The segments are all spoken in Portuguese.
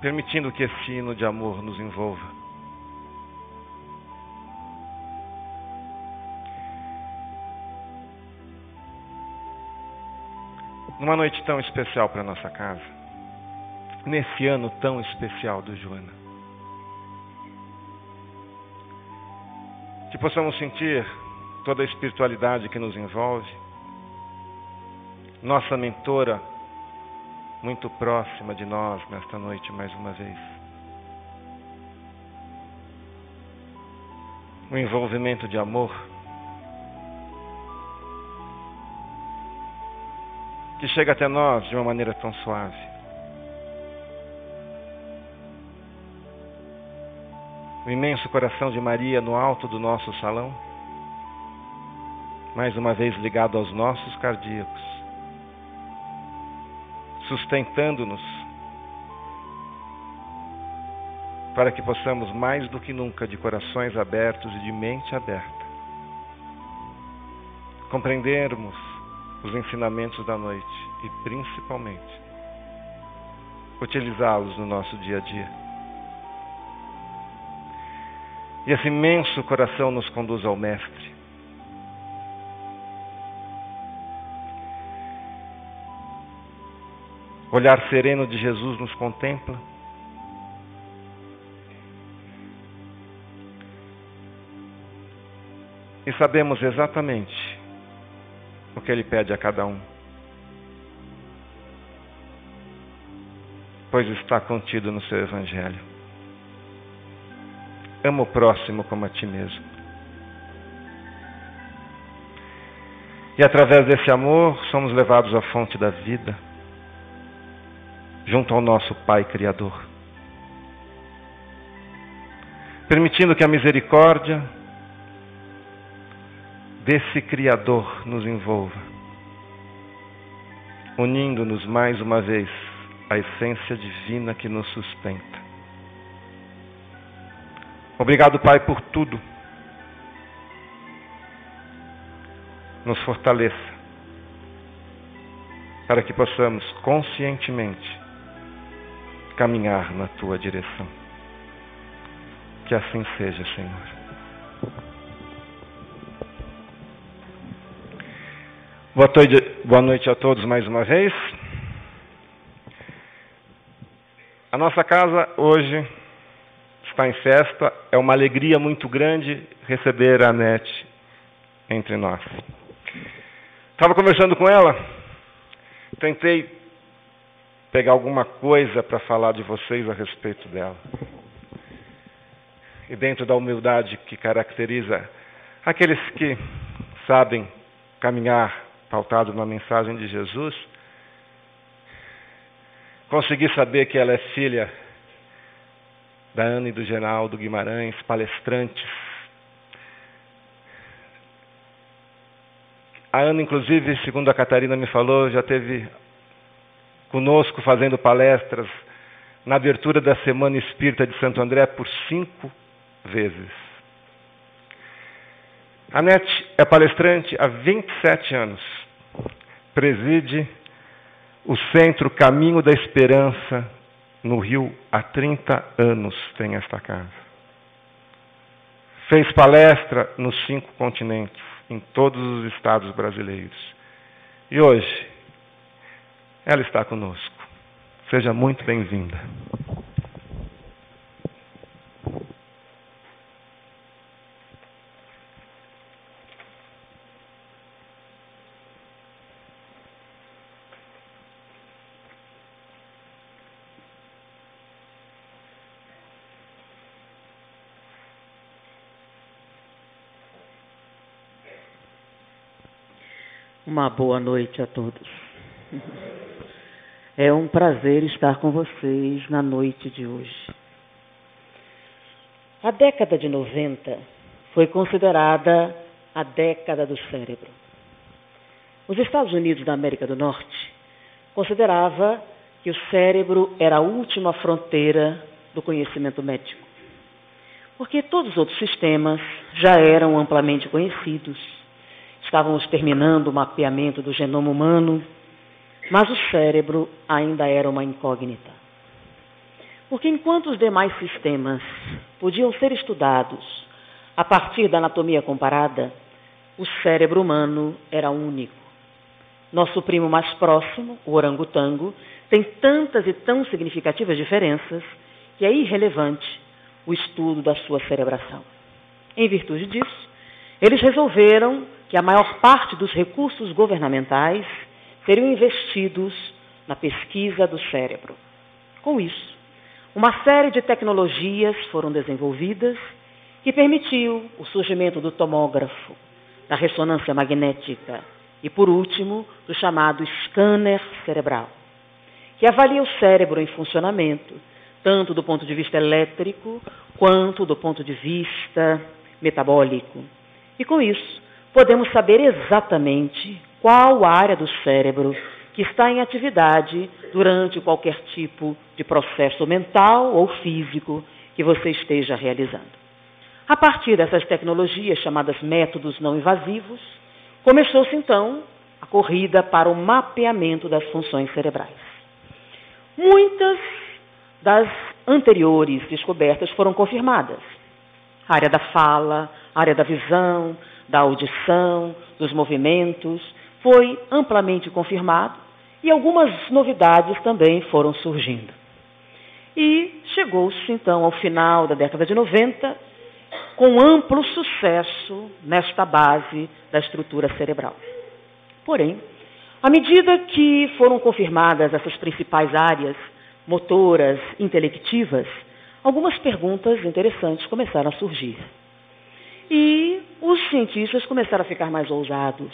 permitindo que esse hino de amor nos envolva. Numa noite tão especial para nossa casa, nesse ano tão especial do Joana, que possamos sentir toda a espiritualidade que nos envolve, nossa mentora muito próxima de nós nesta noite mais uma vez. Um envolvimento de amor que chega até nós de uma maneira tão suave. O imenso coração de Maria no alto do nosso salão, mais uma vez ligado aos nossos cardíacos, sustentando-nos para que possamos mais do que nunca, de corações abertos e de mente aberta, compreendermos os ensinamentos da noite e principalmente utilizá-los no nosso dia a dia. E esse imenso coração nos conduz ao Mestre. O olhar sereno de Jesus nos contempla. E sabemos exatamente o que Ele pede a cada um, pois está contido no seu Evangelho. Ama o próximo como a ti mesmo. E através desse amor somos levados à fonte da vida, junto ao nosso Pai Criador, permitindo que a misericórdia desse Criador nos envolva, unindo-nos mais uma vez à essência divina que nos sustenta. Obrigado, Pai, por tudo. Nos fortaleça para que possamos conscientemente caminhar na Tua direção. Que assim seja, Senhor. Boa noite a todos mais uma vez. A nossa casa hoje está em festa. É uma alegria muito grande receber a Anete entre nós. Estava conversando com ela, tentei pegar alguma coisa para falar de vocês a respeito dela. E dentro da humildade que caracteriza aqueles que sabem caminhar pautado na mensagem de Jesus, consegui saber que ela é filha da Ana e do Geraldo Guimarães, palestrantes. A Ana, inclusive, segundo a Catarina me falou, já esteve conosco fazendo palestras na abertura da Semana Espírita de Santo André por 5 vezes. A Anete é palestrante há 27 anos. Preside o Centro Caminho da Esperança no Rio há 30 anos, tem esta casa. Fez palestra nos 5 continentes, em todos os estados brasileiros. E hoje, ela está conosco. Seja muito bem-vinda. Uma boa noite a todos. É um prazer estar com vocês na noite de hoje. A década de 90 foi considerada a década do cérebro. Os Estados Unidos da América do Norte considerava que o cérebro era a última fronteira do conhecimento médico, porque todos os outros sistemas já eram amplamente conhecidos. Estávamos terminando o mapeamento do genoma humano, mas o cérebro ainda era uma incógnita. Porque enquanto os demais sistemas podiam ser estudados a partir da anatomia comparada, o cérebro humano era único. Nosso primo mais próximo, o orangotango, tem tantas e tão significativas diferenças que é irrelevante o estudo da sua cerebração. Em virtude disso, eles resolveram que a maior parte dos recursos governamentais seriam investidos na pesquisa do cérebro. Com isso, uma série de tecnologias foram desenvolvidas que permitiu o surgimento do tomógrafo, da ressonância magnética e, por último, do chamado scanner cerebral, que avalia o cérebro em funcionamento, tanto do ponto de vista elétrico quanto do ponto de vista metabólico. E com isso, podemos saber exatamente qual área do cérebro que está em atividade durante qualquer tipo de processo mental ou físico que você esteja realizando. A partir dessas tecnologias chamadas métodos não invasivos, começou-se então a corrida para o mapeamento das funções cerebrais. Muitas das anteriores descobertas foram confirmadas. A área da fala, a área da visão, da audição, dos movimentos, foi amplamente confirmado e algumas novidades também foram surgindo. E chegou-se então ao final da década de 90 com amplo sucesso nesta base da estrutura cerebral. Porém, à medida que foram confirmadas essas principais áreas motoras, intelectivas, algumas perguntas interessantes começaram a surgir. E os cientistas começaram a ficar mais ousados,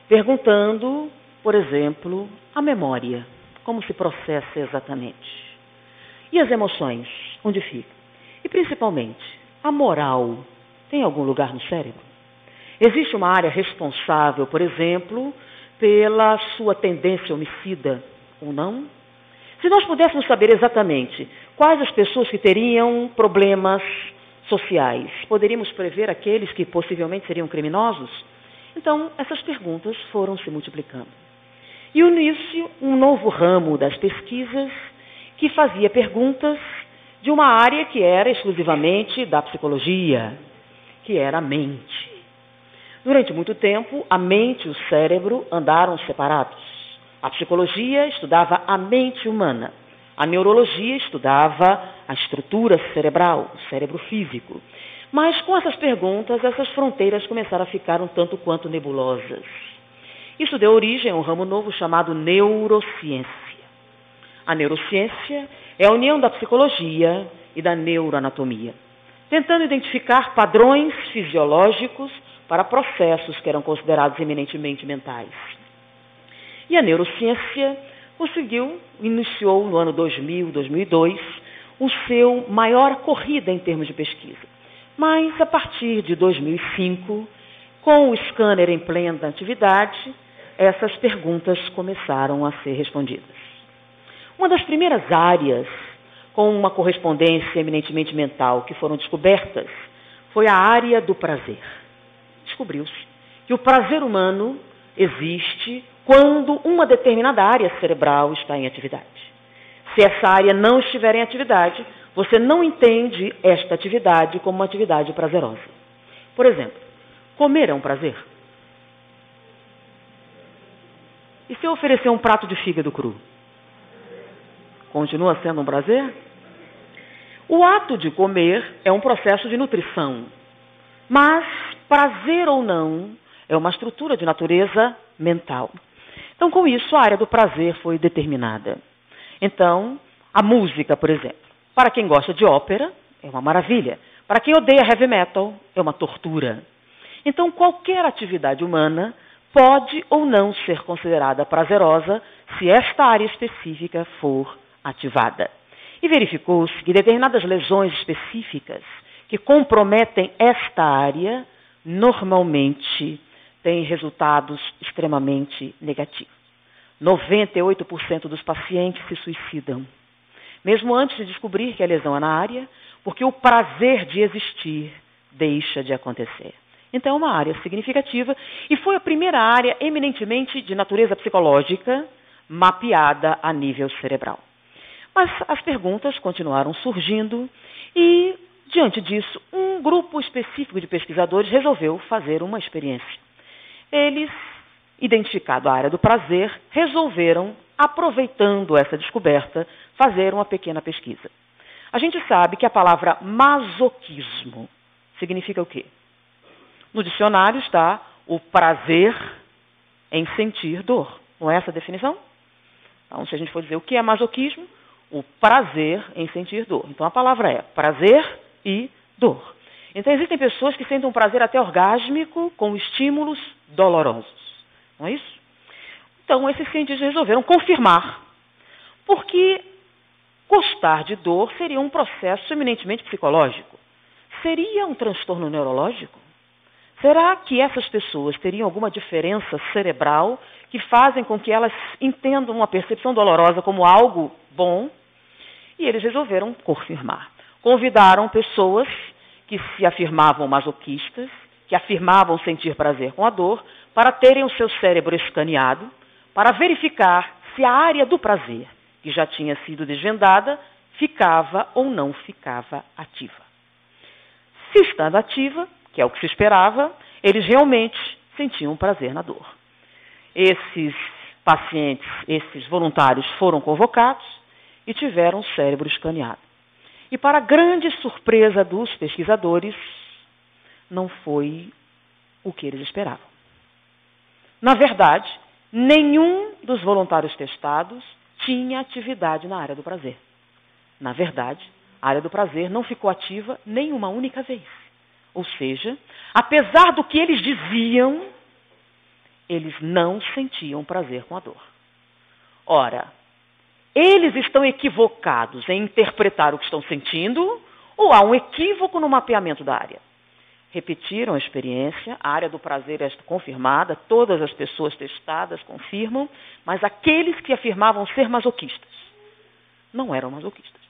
perguntando, por exemplo, a memória, como se processa exatamente. E as emoções, onde ficam? E principalmente, a moral tem algum lugar no cérebro? Existe uma área responsável, por exemplo, pela sua tendência homicida ou não? Se nós pudéssemos saber exatamente quais as pessoas que teriam problemas sociais, poderíamos prever aqueles que possivelmente seriam criminosos? Então, essas perguntas foram se multiplicando. E nisso, um novo ramo das pesquisas que fazia perguntas de uma área que era exclusivamente da psicologia, que era a mente. Durante muito tempo, a mente e o cérebro andaram separados. A psicologia estudava a mente humana. A neurologia estudava a estrutura cerebral, o cérebro físico. Mas com essas perguntas, essas fronteiras começaram a ficar um tanto quanto nebulosas. Isso deu origem a um ramo novo chamado neurociência. A neurociência é a união da psicologia e da neuroanatomia, tentando identificar padrões fisiológicos para processos que eram considerados eminentemente mentais. E a neurociência iniciou no ano 2000, 2002, o seu maior corrida em termos de pesquisa. Mas, a partir de 2005, com o scanner em plena atividade, essas perguntas começaram a ser respondidas. Uma das primeiras áreas com uma correspondência eminentemente mental que foram descobertas foi a área do prazer. Descobriu-se que o prazer humano existe quando uma determinada área cerebral está em atividade. Se essa área não estiver em atividade, você não entende esta atividade como uma atividade prazerosa. Por exemplo, comer é um prazer? E se eu oferecer um prato de fígado cru? Continua sendo um prazer? O ato de comer é um processo de nutrição, mas prazer ou não é uma estrutura de natureza mental. Então, com isso, a área do prazer foi determinada. Então, a música, por exemplo, para quem gosta de ópera, é uma maravilha. Para quem odeia heavy metal, é uma tortura. Então, qualquer atividade humana pode ou não ser considerada prazerosa se esta área específica for ativada. E verificou-se que determinadas lesões específicas que comprometem esta área, normalmente têm resultados extremamente negativos. 98% dos pacientes se suicidam, mesmo antes de descobrir que a lesão é na área, porque o prazer de existir deixa de acontecer. Então, é uma área significativa e foi a primeira área eminentemente de natureza psicológica mapeada a nível cerebral. Mas as perguntas continuaram surgindo e, diante disso, um grupo específico de pesquisadores resolveu fazer uma experiência. Eles, identificado a área do prazer, resolveram, aproveitando essa descoberta, fazer uma pequena pesquisa. A gente sabe que a palavra masoquismo significa o quê? No dicionário está o prazer em sentir dor. Não é essa a definição? Então, se a gente for dizer o que é masoquismo, o prazer em sentir dor. Então, a palavra é prazer e dor. Então, existem pessoas que sentem um prazer até orgásmico com estímulos dolorosos. Não é isso? Então, esses cientistas resolveram confirmar, porque gostar de dor seria um processo eminentemente psicológico. Seria um transtorno neurológico? Será que essas pessoas teriam alguma diferença cerebral que fazem com que elas entendam uma percepção dolorosa como algo bom? E eles resolveram confirmar. Convidaram pessoas que se afirmavam masoquistas, que afirmavam sentir prazer com a dor, para terem o seu cérebro escaneado, para verificar se a área do prazer, que já tinha sido desvendada, ficava ou não ficava ativa. Se estando ativa, que é o que se esperava, eles realmente sentiam prazer na dor. Esses pacientes, esses voluntários foram convocados e tiveram o cérebro escaneado. E para grande surpresa dos pesquisadores, não foi o que eles esperavam. Na verdade, nenhum dos voluntários testados tinha atividade na área do prazer. Na verdade, a área do prazer não ficou ativa nem uma única vez. Ou seja, apesar do que eles diziam, eles não sentiam prazer com a dor. Ora, eles estão equivocados em interpretar o que estão sentindo ou há um equívoco no mapeamento da área? Repetiram a experiência, a área do prazer é confirmada, todas as pessoas testadas confirmam, mas aqueles que afirmavam ser masoquistas não eram masoquistas.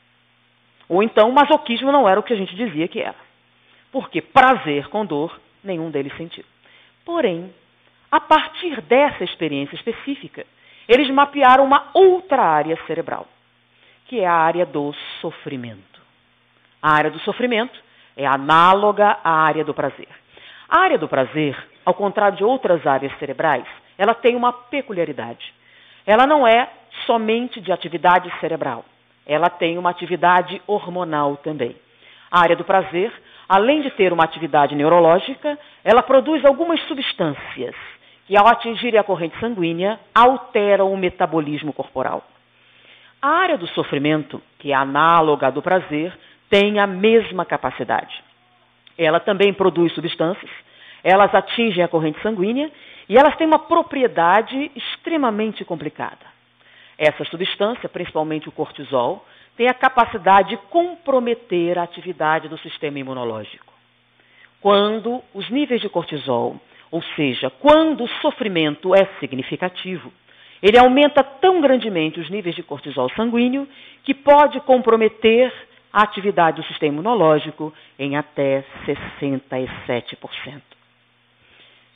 Ou então o masoquismo não era o que a gente dizia que era. Porque prazer com dor, nenhum deles sentiu. Porém, a partir dessa experiência específica, eles mapearam uma outra área cerebral, que é a área do sofrimento. A área do sofrimento é análoga à área do prazer. A área do prazer, ao contrário de outras áreas cerebrais, ela tem uma peculiaridade. Ela não é somente de atividade cerebral. Ela tem uma atividade hormonal também. A área do prazer, além de ter uma atividade neurológica, ela produz algumas substâncias que, ao atingirem a corrente sanguínea, alteram o metabolismo corporal. A área do sofrimento, que é análoga à do prazer, tem a mesma capacidade. Ela também produz substâncias, elas atingem a corrente sanguínea e elas têm uma propriedade extremamente complicada. Essa substância, principalmente o cortisol, tem a capacidade de comprometer a atividade do sistema imunológico. Quando os níveis de cortisol, ou seja, quando o sofrimento é significativo, ele aumenta tão grandemente os níveis de cortisol sanguíneo que pode comprometer a atividade do sistema imunológico em até 67%.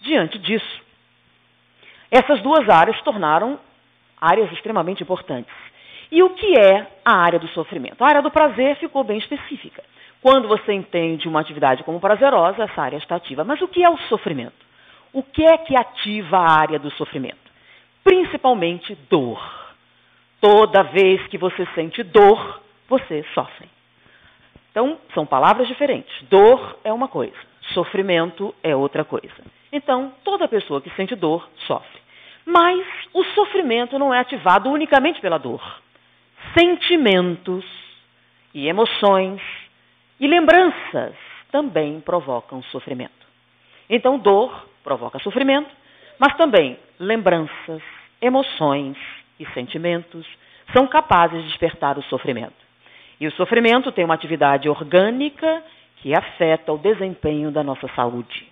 Diante disso, essas duas áreas se tornaram áreas extremamente importantes. E o que é a área do sofrimento? A área do prazer ficou bem específica. Quando você entende uma atividade como prazerosa, essa área está ativa. Mas o que é o sofrimento? O que é que ativa a área do sofrimento? Principalmente dor. Toda vez que você sente dor, você sofre. Então, são palavras diferentes. Dor é uma coisa, sofrimento é outra coisa. Então, toda pessoa que sente dor, sofre. Mas o sofrimento não é ativado unicamente pela dor. Sentimentos e emoções e lembranças também provocam sofrimento. Então, dor provoca sofrimento, mas também lembranças, emoções e sentimentos são capazes de despertar o sofrimento. E o sofrimento tem uma atividade orgânica que afeta o desempenho da nossa saúde.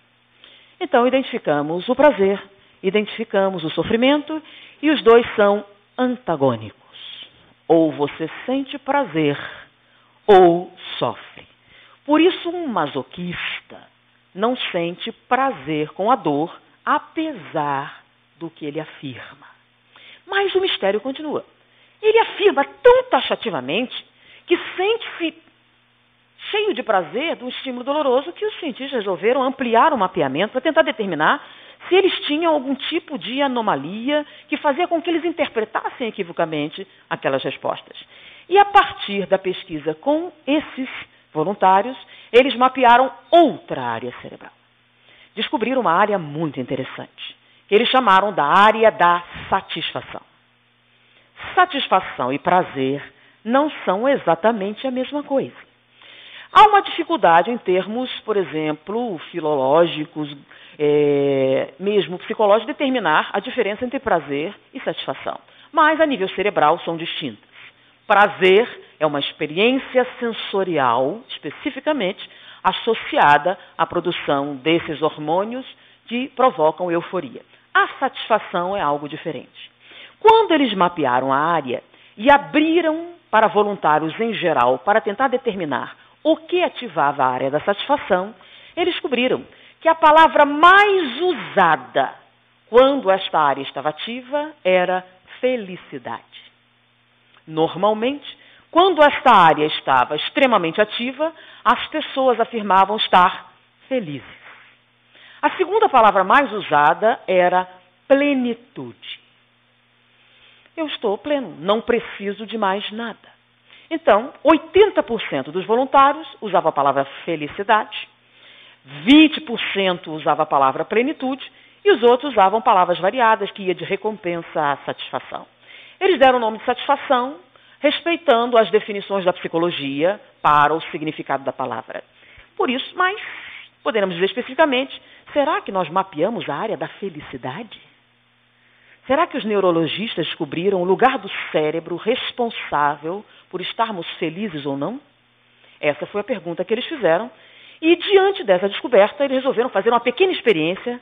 Então, identificamos o prazer, identificamos o sofrimento e os dois são antagônicos. Ou você sente prazer ou sofre. Por isso, um masoquista não sente prazer com a dor, apesar do que ele afirma. Mas o mistério continua. Ele afirma tão taxativamente que sente-se cheio de prazer do estímulo doloroso que os cientistas resolveram ampliar o mapeamento para tentar determinar se eles tinham algum tipo de anomalia que fazia com que eles interpretassem equivocamente aquelas respostas. E a partir da pesquisa com esses voluntários, eles mapearam outra área cerebral. Descobriram uma área muito interessante, que eles chamaram da área da satisfação. Satisfação e prazer não são exatamente a mesma coisa. Há uma dificuldade em termos, por exemplo, filológicos, mesmo psicológicos, de determinar a diferença entre prazer e satisfação. Mas, a nível cerebral, são distintas. Prazer é uma experiência sensorial, especificamente associada à produção desses hormônios que provocam euforia. A satisfação é algo diferente. Quando eles mapearam a área e abriram para voluntários em geral para tentar determinar o que ativava a área da satisfação, eles descobriram que a palavra mais usada quando esta área estava ativa era felicidade. Normalmente, quando esta área estava extremamente ativa, as pessoas afirmavam estar felizes. A segunda palavra mais usada era plenitude. Eu estou pleno, não preciso de mais nada. Então, 80% dos voluntários usavam a palavra felicidade, 20% usava a palavra plenitude e os outros usavam palavras variadas que ia de recompensa à satisfação. Eles deram o nome de satisfação, respeitando as definições da psicologia para o significado da palavra. Por isso, mas, poderemos dizer especificamente, será que nós mapeamos a área da felicidade? Será que os neurologistas descobriram o lugar do cérebro responsável por estarmos felizes ou não? Essa foi a pergunta que eles fizeram. E, diante dessa descoberta, eles resolveram fazer uma pequena experiência,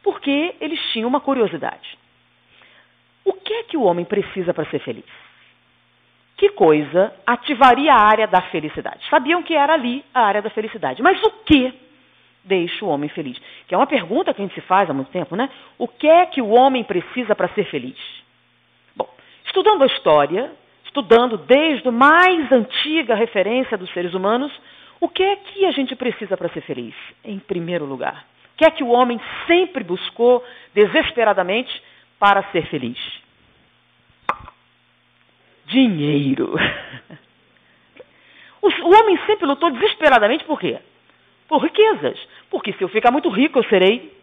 porque eles tinham uma curiosidade. O que é que o homem precisa para ser feliz? Que coisa ativaria a área da felicidade? Sabiam que era ali a área da felicidade. Mas o que deixa o homem feliz? Que é uma pergunta que a gente se faz há muito tempo, né? O que é que o homem precisa para ser feliz? Bom, estudando a história, estudando desde a mais antiga referência dos seres humanos, o que é que a gente precisa para ser feliz? Em primeiro lugar, o que é que o homem sempre buscou desesperadamente para ser feliz? Dinheiro. O homem sempre lutou desesperadamente por quê? Por riquezas. Porque se eu ficar muito rico, eu serei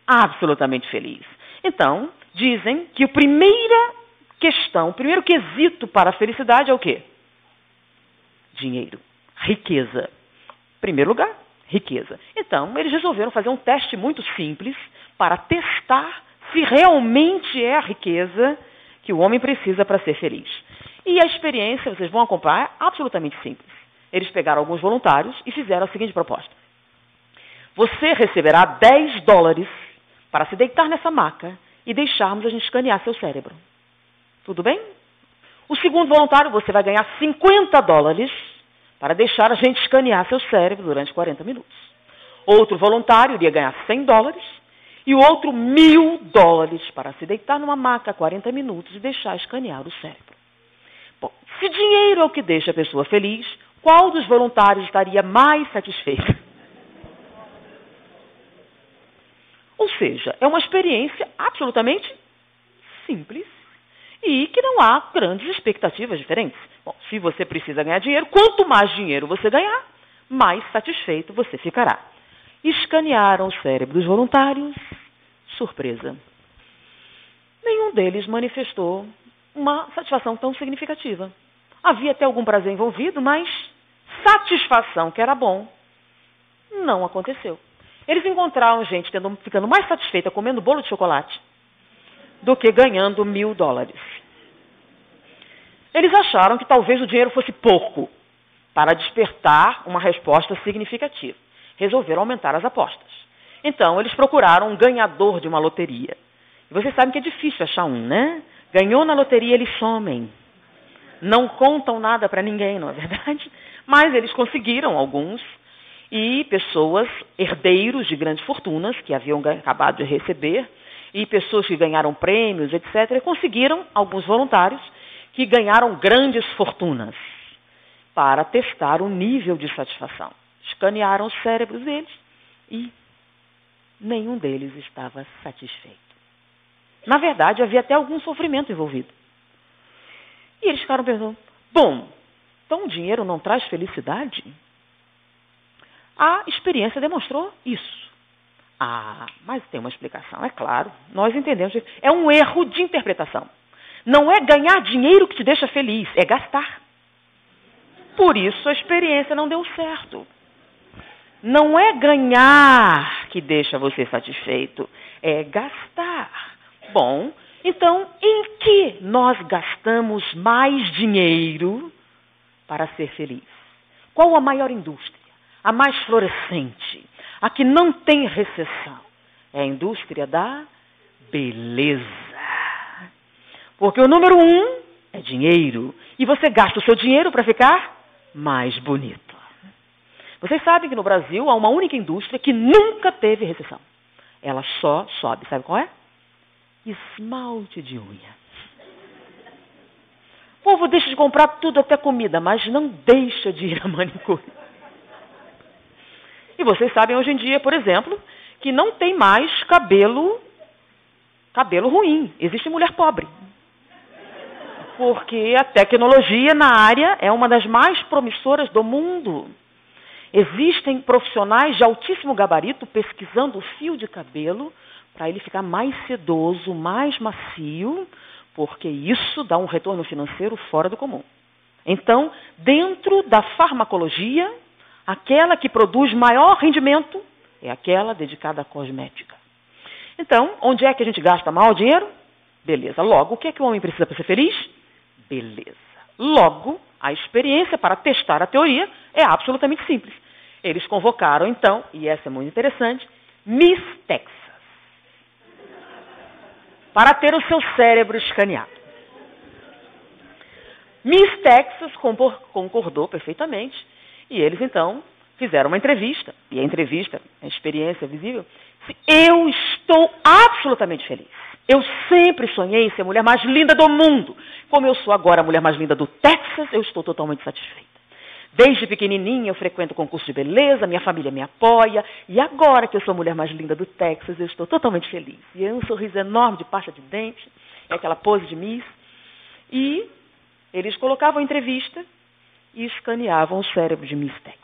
absolutamente feliz. Então, dizem que a primeira questão, o primeiro quesito para a felicidade é o quê? Dinheiro. Riqueza. Em primeiro lugar, riqueza. Então, eles resolveram fazer um teste muito simples para testar se realmente é a riqueza que o homem precisa para ser feliz. E a experiência, vocês vão acompanhar, é absolutamente simples. Eles pegaram alguns voluntários e fizeram a seguinte proposta. Você receberá $10 para se deitar nessa maca e deixarmos a gente escanear seu cérebro. Tudo bem? O segundo voluntário, você vai ganhar $50 para deixar a gente escanear seu cérebro durante 40 minutos. Outro voluntário iria ganhar $100 e o outro $1.000 para se deitar numa maca 40 minutos e deixar escanear o cérebro. Bom, se dinheiro é o que deixa a pessoa feliz, qual dos voluntários estaria mais satisfeito? Ou seja, é uma experiência absolutamente simples e que não há grandes expectativas diferentes. Bom, se você precisa ganhar dinheiro, quanto mais dinheiro você ganhar, mais satisfeito você ficará. Escanearam o cérebro dos voluntários. Surpresa. Nenhum deles manifestou uma satisfação tão significativa. Havia até algum prazer envolvido, mas satisfação, que era bom, não aconteceu. Eles encontraram gente ficando mais satisfeita comendo bolo de chocolate do que ganhando $1.000. Eles acharam que talvez o dinheiro fosse pouco para despertar uma resposta significativa. Resolveram aumentar as apostas. Então, eles procuraram um ganhador de uma loteria. E vocês sabem que é difícil achar um, né? Ganhou na loteria, eles somem. Não contam nada para ninguém, não é verdade? Mas eles conseguiram alguns. E pessoas, herdeiros de grandes fortunas, que haviam acabado de receber, e pessoas que ganharam prêmios, etc., conseguiram alguns voluntários que ganharam grandes fortunas para testar o nível de satisfação. Escanearam os cérebros deles e nenhum deles estava satisfeito. Na verdade, havia até algum sofrimento envolvido. E eles ficaram pensando, bom, então o dinheiro não traz felicidade? A experiência demonstrou isso. Mas tem uma explicação, é claro. Nós entendemos. É um erro de interpretação. Não é ganhar dinheiro que te deixa feliz, é gastar. Por isso a experiência não deu certo. Não é ganhar que deixa você satisfeito, é gastar. Bom, então em que nós gastamos mais dinheiro para ser feliz? Qual a maior indústria? A mais florescente? A que não tem recessão? É a indústria da beleza. Porque o número 1 é dinheiro. E você gasta o seu dinheiro para ficar mais bonito. Vocês sabem que no Brasil há uma única indústria que nunca teve recessão. Ela só sobe. Sabe qual é? Esmalte de unha. O povo deixa de comprar tudo, até comida, mas não deixa de ir a manicure. E vocês sabem hoje em dia, por exemplo, que não tem mais cabelo ruim. Existe mulher pobre. Porque a tecnologia na área é uma das mais promissoras do mundo. Existem profissionais de altíssimo gabarito pesquisando o fio de cabelo para ele ficar mais sedoso, mais macio, porque isso dá um retorno financeiro fora do comum. Então, dentro da farmacologia, aquela que produz maior rendimento é aquela dedicada à cosmética. Então, onde é que a gente gasta maior dinheiro? Beleza. Logo, o que é que o homem precisa para ser feliz? Beleza. Logo, a experiência para testar a teoria é absolutamente simples. Eles convocaram, então, e essa é muito interessante, Miss Texas, para ter o seu cérebro escaneado. Miss Texas concordou perfeitamente, e eles, então, fizeram uma entrevista. E a entrevista, a experiência visível, eu estou absolutamente feliz. Eu sempre sonhei em ser a mulher mais linda do mundo. Como eu sou agora a mulher mais linda do Texas, eu estou totalmente satisfeita. Desde pequenininha eu frequento concurso de beleza, minha família me apoia, e agora que eu sou a mulher mais linda do Texas, eu estou totalmente feliz. E é um sorriso enorme de pasta de dente, é aquela pose de Miss. E eles colocavam a entrevista e escaneavam o cérebro de Miss Texas.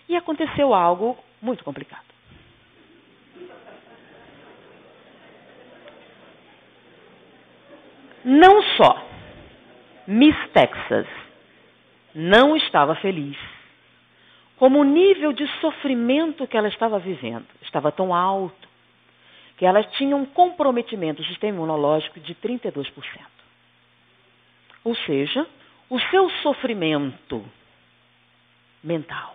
E aconteceu algo muito complicado. Não só Miss Texas não estava feliz, como o nível de sofrimento que ela estava vivendo estava tão alto que ela tinha um comprometimento do sistema imunológico de 32%. Ou seja, o seu sofrimento mental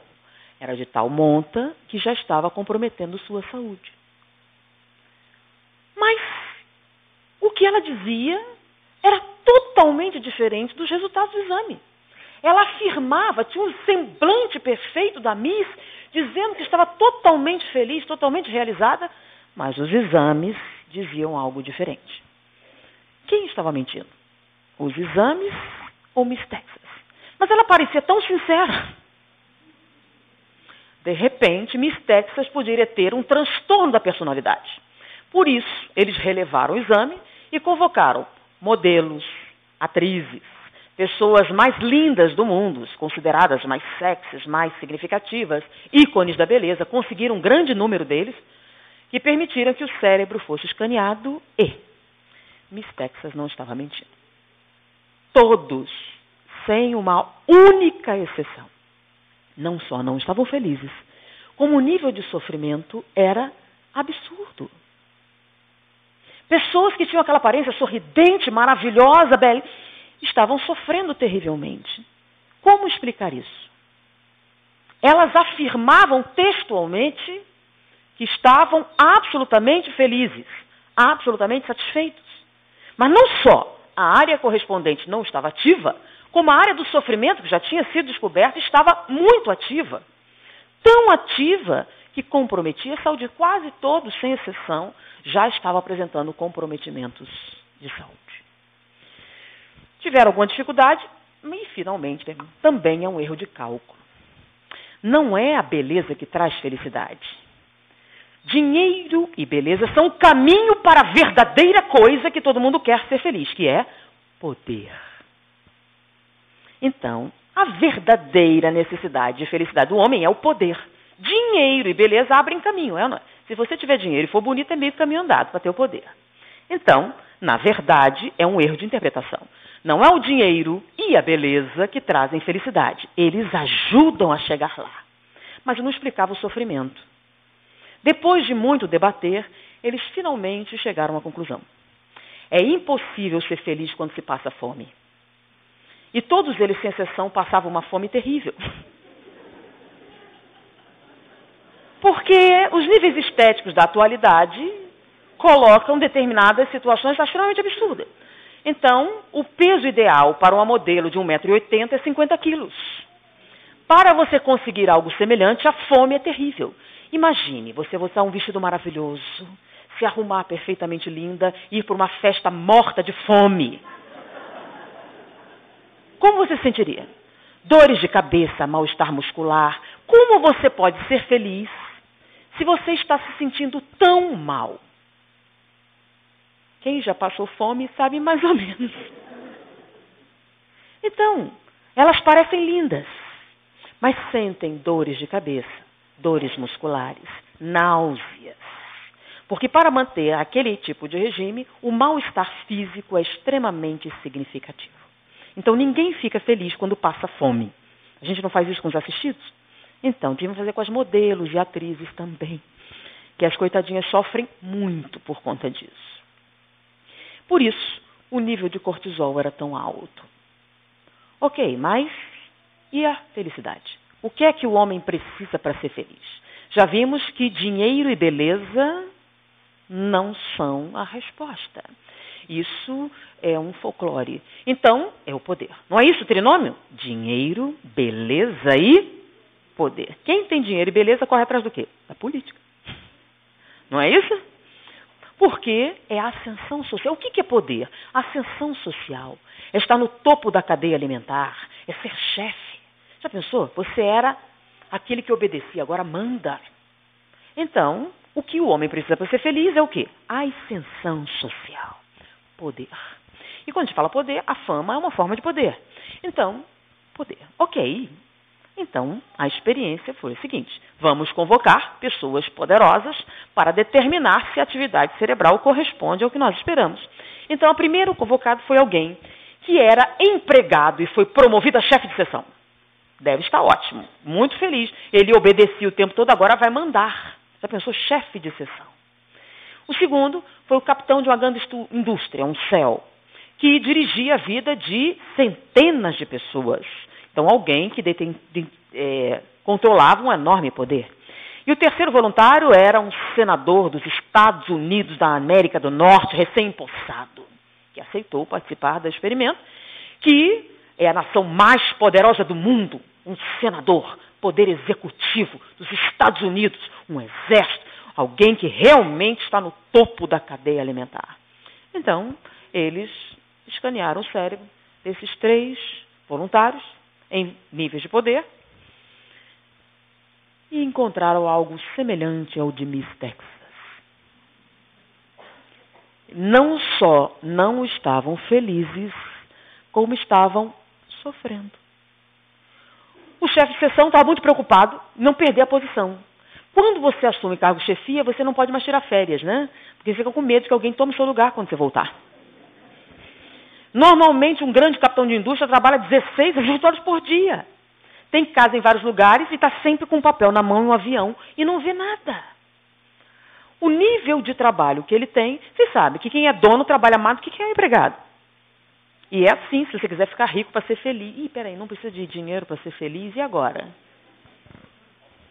era de tal monta que já estava comprometendo sua saúde. Mas o que ela dizia era totalmente diferente dos resultados do exame. Ela afirmava, tinha um semblante perfeito da Miss, dizendo que estava totalmente feliz, totalmente realizada, mas os exames diziam algo diferente. Quem estava mentindo? Os exames ou Miss Texas? Mas ela parecia tão sincera. De repente, Miss Texas poderia ter um transtorno da personalidade. Por isso, eles relevaram o exame e convocaram modelos, atrizes, pessoas mais lindas do mundo, consideradas mais sexys, mais significativas, ícones da beleza, conseguiram um grande número deles, que permitiram que o cérebro fosse escaneado e Miss Texas não estava mentindo. Todos, sem uma única exceção, não só não estavam felizes, como o nível de sofrimento era absurdo. Pessoas que tinham aquela aparência sorridente, maravilhosa, bela, estavam sofrendo terrivelmente. Como explicar isso? Elas afirmavam textualmente que estavam absolutamente felizes, absolutamente satisfeitos. Mas não só a área correspondente não estava ativa, como a área do sofrimento, que já tinha sido descoberta, estava muito ativa. Tão ativa que comprometia a saúde. Quase todos, sem exceção, já estavam apresentando comprometimentos de saúde. tiveram alguma dificuldade e, finalmente, também é um erro de cálculo. Não é a beleza que traz felicidade. Dinheiro e beleza são o caminho para a verdadeira coisa que todo mundo quer ser feliz, que é poder. Então, a verdadeira necessidade de felicidade do homem é o poder. Dinheiro e beleza abrem caminho. Se você tiver dinheiro e for bonito, é meio caminho andado para ter o poder. Então, na verdade, é um erro de interpretação. Não é o dinheiro e a beleza que trazem felicidade. Eles ajudam a chegar lá. Mas não explicava o sofrimento. Depois de muito debater, eles finalmente chegaram à conclusão. É impossível ser feliz quando se passa fome. E todos eles, sem exceção, passavam uma fome terrível. Porque os níveis estéticos da atualidade colocam determinadas situações extremamente absurdas. Então, o peso ideal para uma modelo de 1,80 m é 50 quilos. Para você conseguir algo semelhante, a fome é terrível. Imagine você usar um vestido maravilhoso, se arrumar perfeitamente linda e ir para uma festa morta de fome. Como você se sentiria? Dores de cabeça, mal-estar muscular. Como você pode ser feliz se você está se sentindo tão mal? Quem já passou fome sabe mais ou menos. Então, elas parecem lindas, mas sentem dores de cabeça, dores musculares, náuseas. Porque para manter aquele tipo de regime, o mal-estar físico é extremamente significativo. Então, ninguém fica feliz quando passa fome. A gente não faz isso com os assistidos? Então, devíamos fazer com as modelos e atrizes também, que as coitadinhas sofrem muito por conta disso. Por isso, o nível de cortisol era tão alto. Ok, mas e a felicidade? O que é que o homem precisa para ser feliz? Já vimos que dinheiro e beleza não são a resposta. Isso é um folclore. Então, é o poder. Não é isso o trinômio? Dinheiro, beleza e poder. Quem tem dinheiro e beleza corre atrás do quê? Da política. Não é isso? Porque é a ascensão social. O que é poder? A ascensão social. É estar no topo da cadeia alimentar. É ser chefe. Já pensou? Você era aquele que obedecia, agora manda. Então, o que o homem precisa para ser feliz é o quê? A ascensão social. Poder. E quando a gente fala poder, a fama é uma forma de poder. Então, poder. Ok. Então, a experiência foi a seguinte. Vamos convocar pessoas poderosas para determinar se a atividade cerebral corresponde ao que nós esperamos. Então, o primeiro convocado foi alguém que era empregado e foi promovido a chefe de seção. Deve estar ótimo, muito feliz. Ele obedecia o tempo todo, agora vai mandar. Já pensou? Chefe de seção. O segundo foi o capitão de uma grande indústria, um céu, que dirigia a vida de centenas de pessoas. Então, alguém que controlava um enorme poder. E o terceiro voluntário era um senador dos Estados Unidos da América do Norte, recém-impossado, que aceitou participar do experimento, que é a nação mais poderosa do mundo, um senador, poder executivo dos Estados Unidos, um exército, alguém que realmente está no topo da cadeia alimentar. Então, eles escanearam o cérebro desses 3 voluntários em níveis de poder e encontraram algo semelhante ao de Miss Texas. Não só não estavam felizes, como estavam sofrendo. O chefe de seção estava muito preocupado em não perder a posição. Quando você assume cargo de chefia, você não pode mais tirar férias, né? Porque você fica com medo de que alguém tome seu lugar quando você voltar. Normalmente, um grande capitão de indústria trabalha 16 a 20 horas por dia. Tem casa em vários lugares e está sempre com um papel na mão em um avião e não vê nada. O nível de trabalho que ele tem, você sabe que quem é dono trabalha mais do que quem é empregado. E é assim, se você quiser ficar rico para ser feliz. Ih, peraí, não precisa de dinheiro para ser feliz, e agora?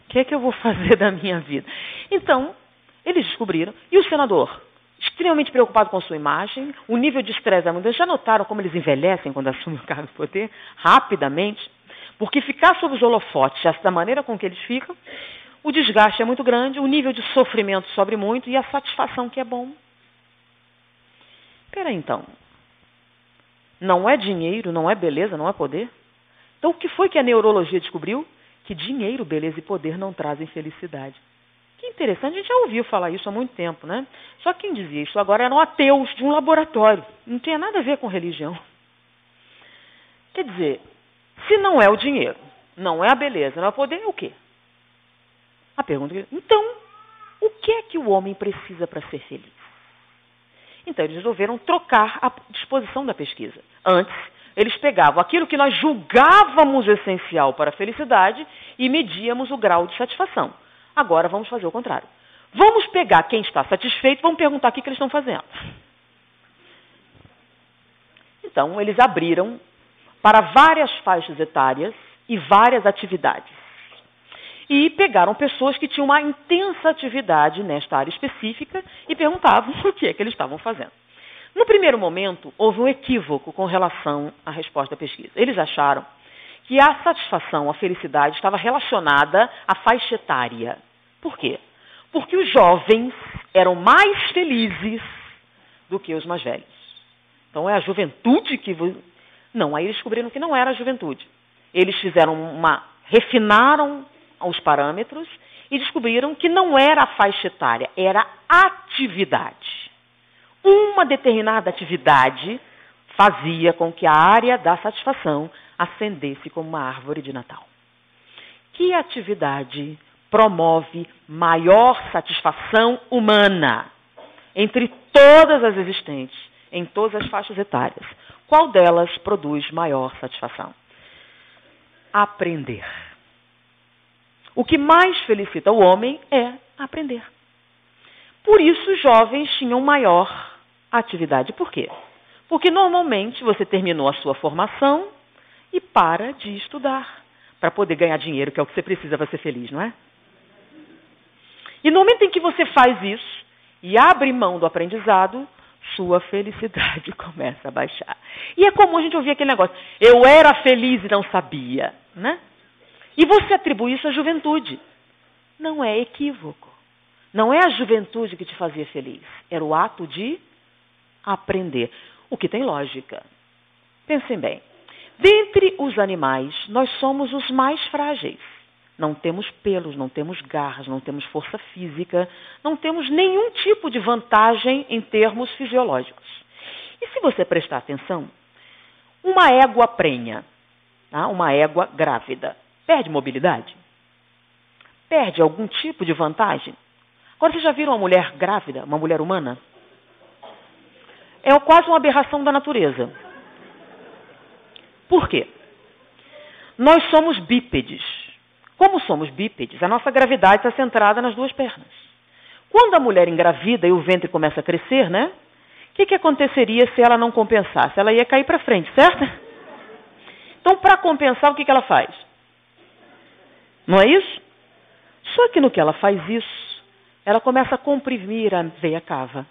O que é que eu vou fazer da minha vida? Então, eles descobriram. E o senador, extremamente preocupado com sua imagem, o nível de estresse é muito. Já notaram como eles envelhecem quando assumem o cargo de poder? Rapidamente. Porque ficar sob os holofotes, da maneira com que eles ficam, o desgaste é muito grande, o nível de sofrimento sobe muito e a satisfação que é bom. Espera aí, então. Não é dinheiro, não é beleza, não é poder. Então, o que foi que a neurologia descobriu? Que dinheiro, beleza e poder não trazem felicidade. Que interessante, a gente já ouviu falar isso há muito tempo, né? Só que quem dizia isso agora eram ateus de um laboratório. Não tinha nada a ver com religião. Quer dizer, se não é o dinheiro, não é a beleza, não é o poder, é o quê? A pergunta é, então, o que é que o homem precisa para ser feliz? Então, eles resolveram trocar a disposição da pesquisa. Antes, eles pegavam aquilo que nós julgávamos essencial para a felicidade e medíamos o grau de satisfação. Agora, vamos fazer o contrário. Vamos pegar quem está satisfeito e vamos perguntar o que eles estão fazendo. Então, eles abriram para várias faixas etárias e várias atividades. E pegaram pessoas que tinham uma intensa atividade nesta área específica e perguntavam o que é que eles estavam fazendo. No primeiro momento, houve um equívoco com relação à resposta da pesquisa. Eles acharam que a satisfação, a felicidade, estava relacionada à faixa etária. Por quê? Porque os jovens eram mais felizes do que os mais velhos. Então, é a juventude que... Não, aí eles descobriram que não era a juventude. Eles refinaram os parâmetros e descobriram que não era a faixa etária, era a atividade. Uma determinada atividade fazia com que a área da satisfação ascendesse como uma árvore de Natal. Que atividade promove maior satisfação humana entre todas as existentes, em todas as faixas etárias? Qual delas produz maior satisfação? Aprender. O que mais felicita o homem é aprender. Por isso, os jovens tinham maior atividade. Por quê? Porque normalmente você terminou a sua formação e para de estudar para poder ganhar dinheiro, que é o que você precisa para ser feliz, não é? E no momento em que você faz isso e abre mão do aprendizado, sua felicidade começa a baixar. E é comum a gente ouvir aquele negócio, eu era feliz e não sabia, né? E você atribui isso à juventude. Não é equívoco. Não é a juventude que te fazia feliz. Era o ato de aprender. O que tem lógica. Pensem bem. Dentre os animais, nós somos os mais frágeis. Não temos pelos, não temos garras, não temos força física, não temos nenhum tipo de vantagem em termos fisiológicos. E se você prestar atenção, uma égua prenha, tá? Uma égua grávida, perde mobilidade? Perde algum tipo de vantagem? Agora, vocês já viram uma mulher grávida, uma mulher humana? É quase uma aberração da natureza. Por quê? Nós somos bípedes. Como somos bípedes, a nossa gravidade está centrada nas duas pernas. Quando a mulher engravida e o ventre começa a crescer, né? O que aconteceria se ela não compensasse? Ela ia cair para frente, certo? Então, para compensar, o que ela faz? Não é isso? Só que no que ela faz isso, ela começa a comprimir a veia cava.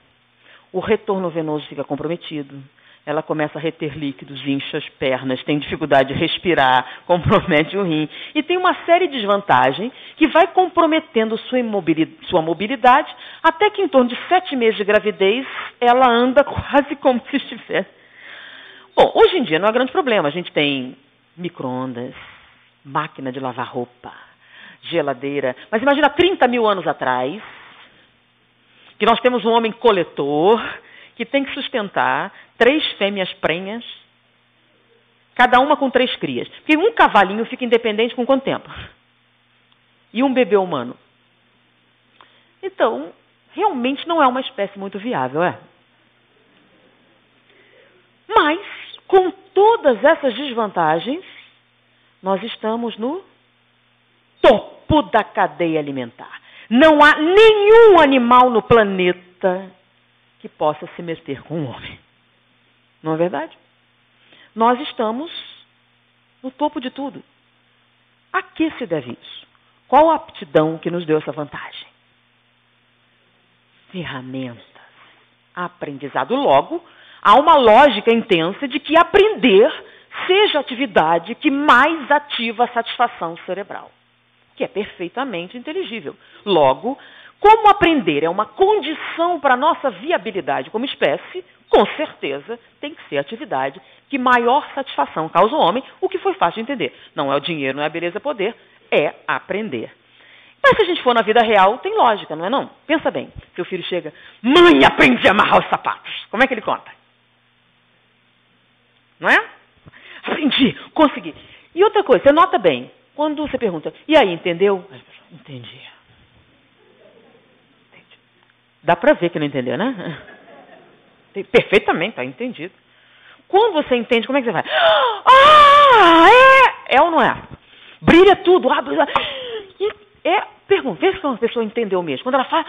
O retorno venoso fica comprometido. Ela começa a reter líquidos, incha as pernas, tem dificuldade de respirar, compromete o rim. E tem uma série de desvantagens que vai comprometendo sua mobilidade, até que em torno de 7 meses de gravidez, ela anda quase como se estivesse. Bom, hoje em dia não é grande problema. A gente tem micro-ondas, máquina de lavar roupa, geladeira. Mas imagina 30 mil anos atrás, que nós temos um homem coletor que tem que sustentar 3 fêmeas prenhas, cada uma com 3 crias. Porque um cavalinho fica independente com quanto tempo? E um bebê humano? Então, realmente não é uma espécie muito viável, é? Mas, com todas essas desvantagens, nós estamos no topo da cadeia alimentar. Não há nenhum animal no planeta que possa se meter com o homem. Não é verdade? Nós estamos no topo de tudo. A que se deve isso? Qual a aptidão que nos deu essa vantagem? Ferramentas, aprendizado. Logo, há uma lógica intensa de que aprender seja a atividade que mais ativa a satisfação cerebral, que é perfeitamente inteligível. Logo, como aprender é uma condição para a nossa viabilidade como espécie, com certeza tem que ser a atividade que maior satisfação causa ao homem, o que foi fácil de entender. Não é o dinheiro, não é a beleza, poder, é aprender. Mas se a gente for na vida real, tem lógica, não é não? Pensa bem, seu filho chega, mãe, aprendi a amarrar os sapatos. Como é que ele conta? Não é? Aprendi, consegui. E outra coisa, você nota bem, quando você pergunta, e aí, entendeu? Entendi. Dá para ver que não entendeu, né? Perfeitamente, está entendido. Quando você entende, como é que você vai? Ah, é! É ou não é? Brilha tudo, abre. Pergunta, vê se uma pessoa entendeu mesmo. Quando ela fala,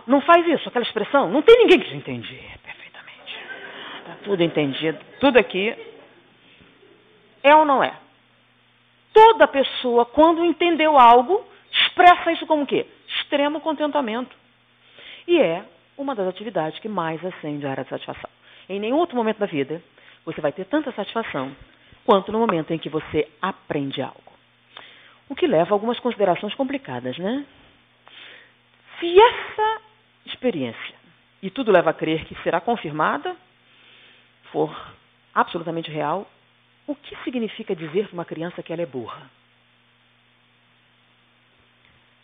não faz isso, aquela expressão, não tem ninguém que entendi perfeitamente. Está tudo entendido, tudo aqui. É ou não é? Toda pessoa, quando entendeu algo, expressa isso como o quê? Extremo contentamento. E é uma das atividades que mais acende a área de satisfação. Em nenhum outro momento da vida, você vai ter tanta satisfação quanto no momento em que você aprende algo. O que leva a algumas considerações complicadas, né? Se essa experiência, e tudo leva a crer que será confirmada, for absolutamente real, o que significa dizer para uma criança que ela é burra?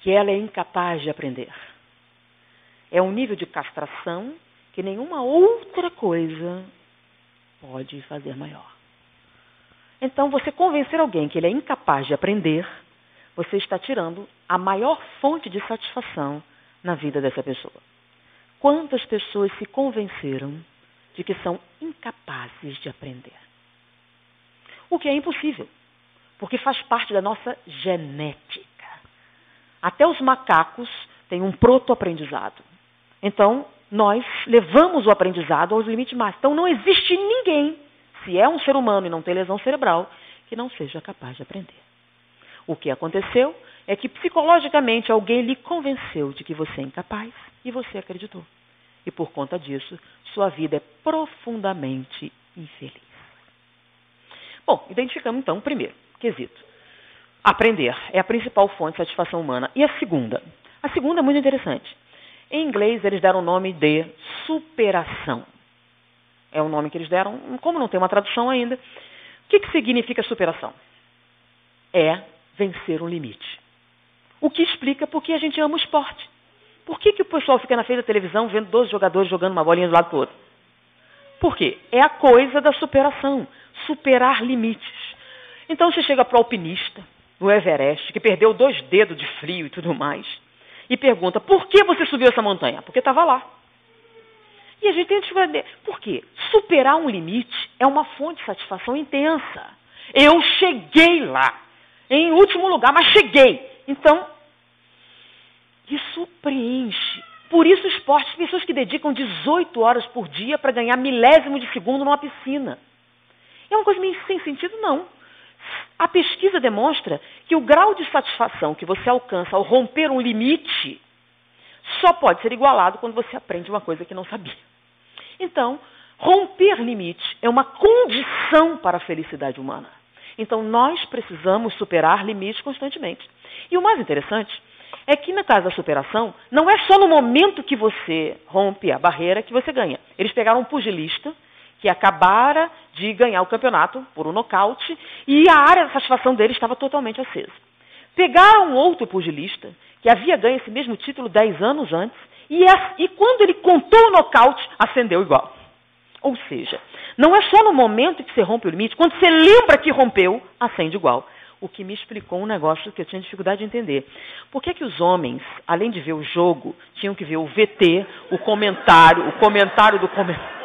Que ela é incapaz de aprender? É um nível de castração que nenhuma outra coisa pode fazer maior. Então, você convencer alguém que ele é incapaz de aprender, você está tirando a maior fonte de satisfação na vida dessa pessoa. Quantas pessoas se convenceram de que são incapazes de aprender? O que é impossível, porque faz parte da nossa genética. Até os macacos têm um proto-aprendizado. Então, nós levamos o aprendizado aos limites máximos. Então, não existe ninguém, se é um ser humano e não tem lesão cerebral, que não seja capaz de aprender. O que aconteceu é que, psicologicamente, alguém lhe convenceu de que você é incapaz e você acreditou. E, por conta disso, sua vida é profundamente infeliz. Bom, identificamos, então, o primeiro quesito. Aprender é a principal fonte de satisfação humana. E a segunda? A segunda é muito interessante. Em inglês, eles deram o nome de superação. É o nome que eles deram, como não tem uma tradução ainda. O que significa superação? É vencer um limite. O que explica por que a gente ama o esporte. Por que o pessoal fica na frente da televisão vendo 12 jogadores jogando uma bolinha de um lado para o outro? Por quê? É a coisa da superação. Superar limites. Então você chega para o alpinista, no Everest, que perdeu 2 dedos de frio e tudo mais, e pergunta, por que você subiu essa montanha? Porque estava lá. E a gente tem que entender, por quê? Superar um limite é uma fonte de satisfação intensa. Eu cheguei lá, em último lugar, mas cheguei. Então, isso preenche. Por isso o esporte, pessoas que dedicam 18 horas por dia para ganhar milésimo de segundo numa piscina. É uma coisa meio sem sentido? Não. A pesquisa demonstra que o grau de satisfação que você alcança ao romper um limite só pode ser igualado quando você aprende uma coisa que não sabia. Então, romper limite é uma condição para a felicidade humana. Então, nós precisamos superar limites constantemente. E o mais interessante é que, no caso da superação, não é só no momento que você rompe a barreira que você ganha. Eles pegaram um pugilista que acabara de ganhar o campeonato por um nocaute, e a área da satisfação dele estava totalmente acesa. Pegaram um outro pugilista, que havia ganho esse mesmo título 10 anos antes, e quando ele contou o nocaute, acendeu igual. Ou seja, não é só no momento que você rompe o limite, quando você lembra que rompeu, acende igual. O que me explicou um negócio que eu tinha dificuldade de entender. Por que os homens, além de ver o jogo, tinham que ver o VT, o comentário do comentário?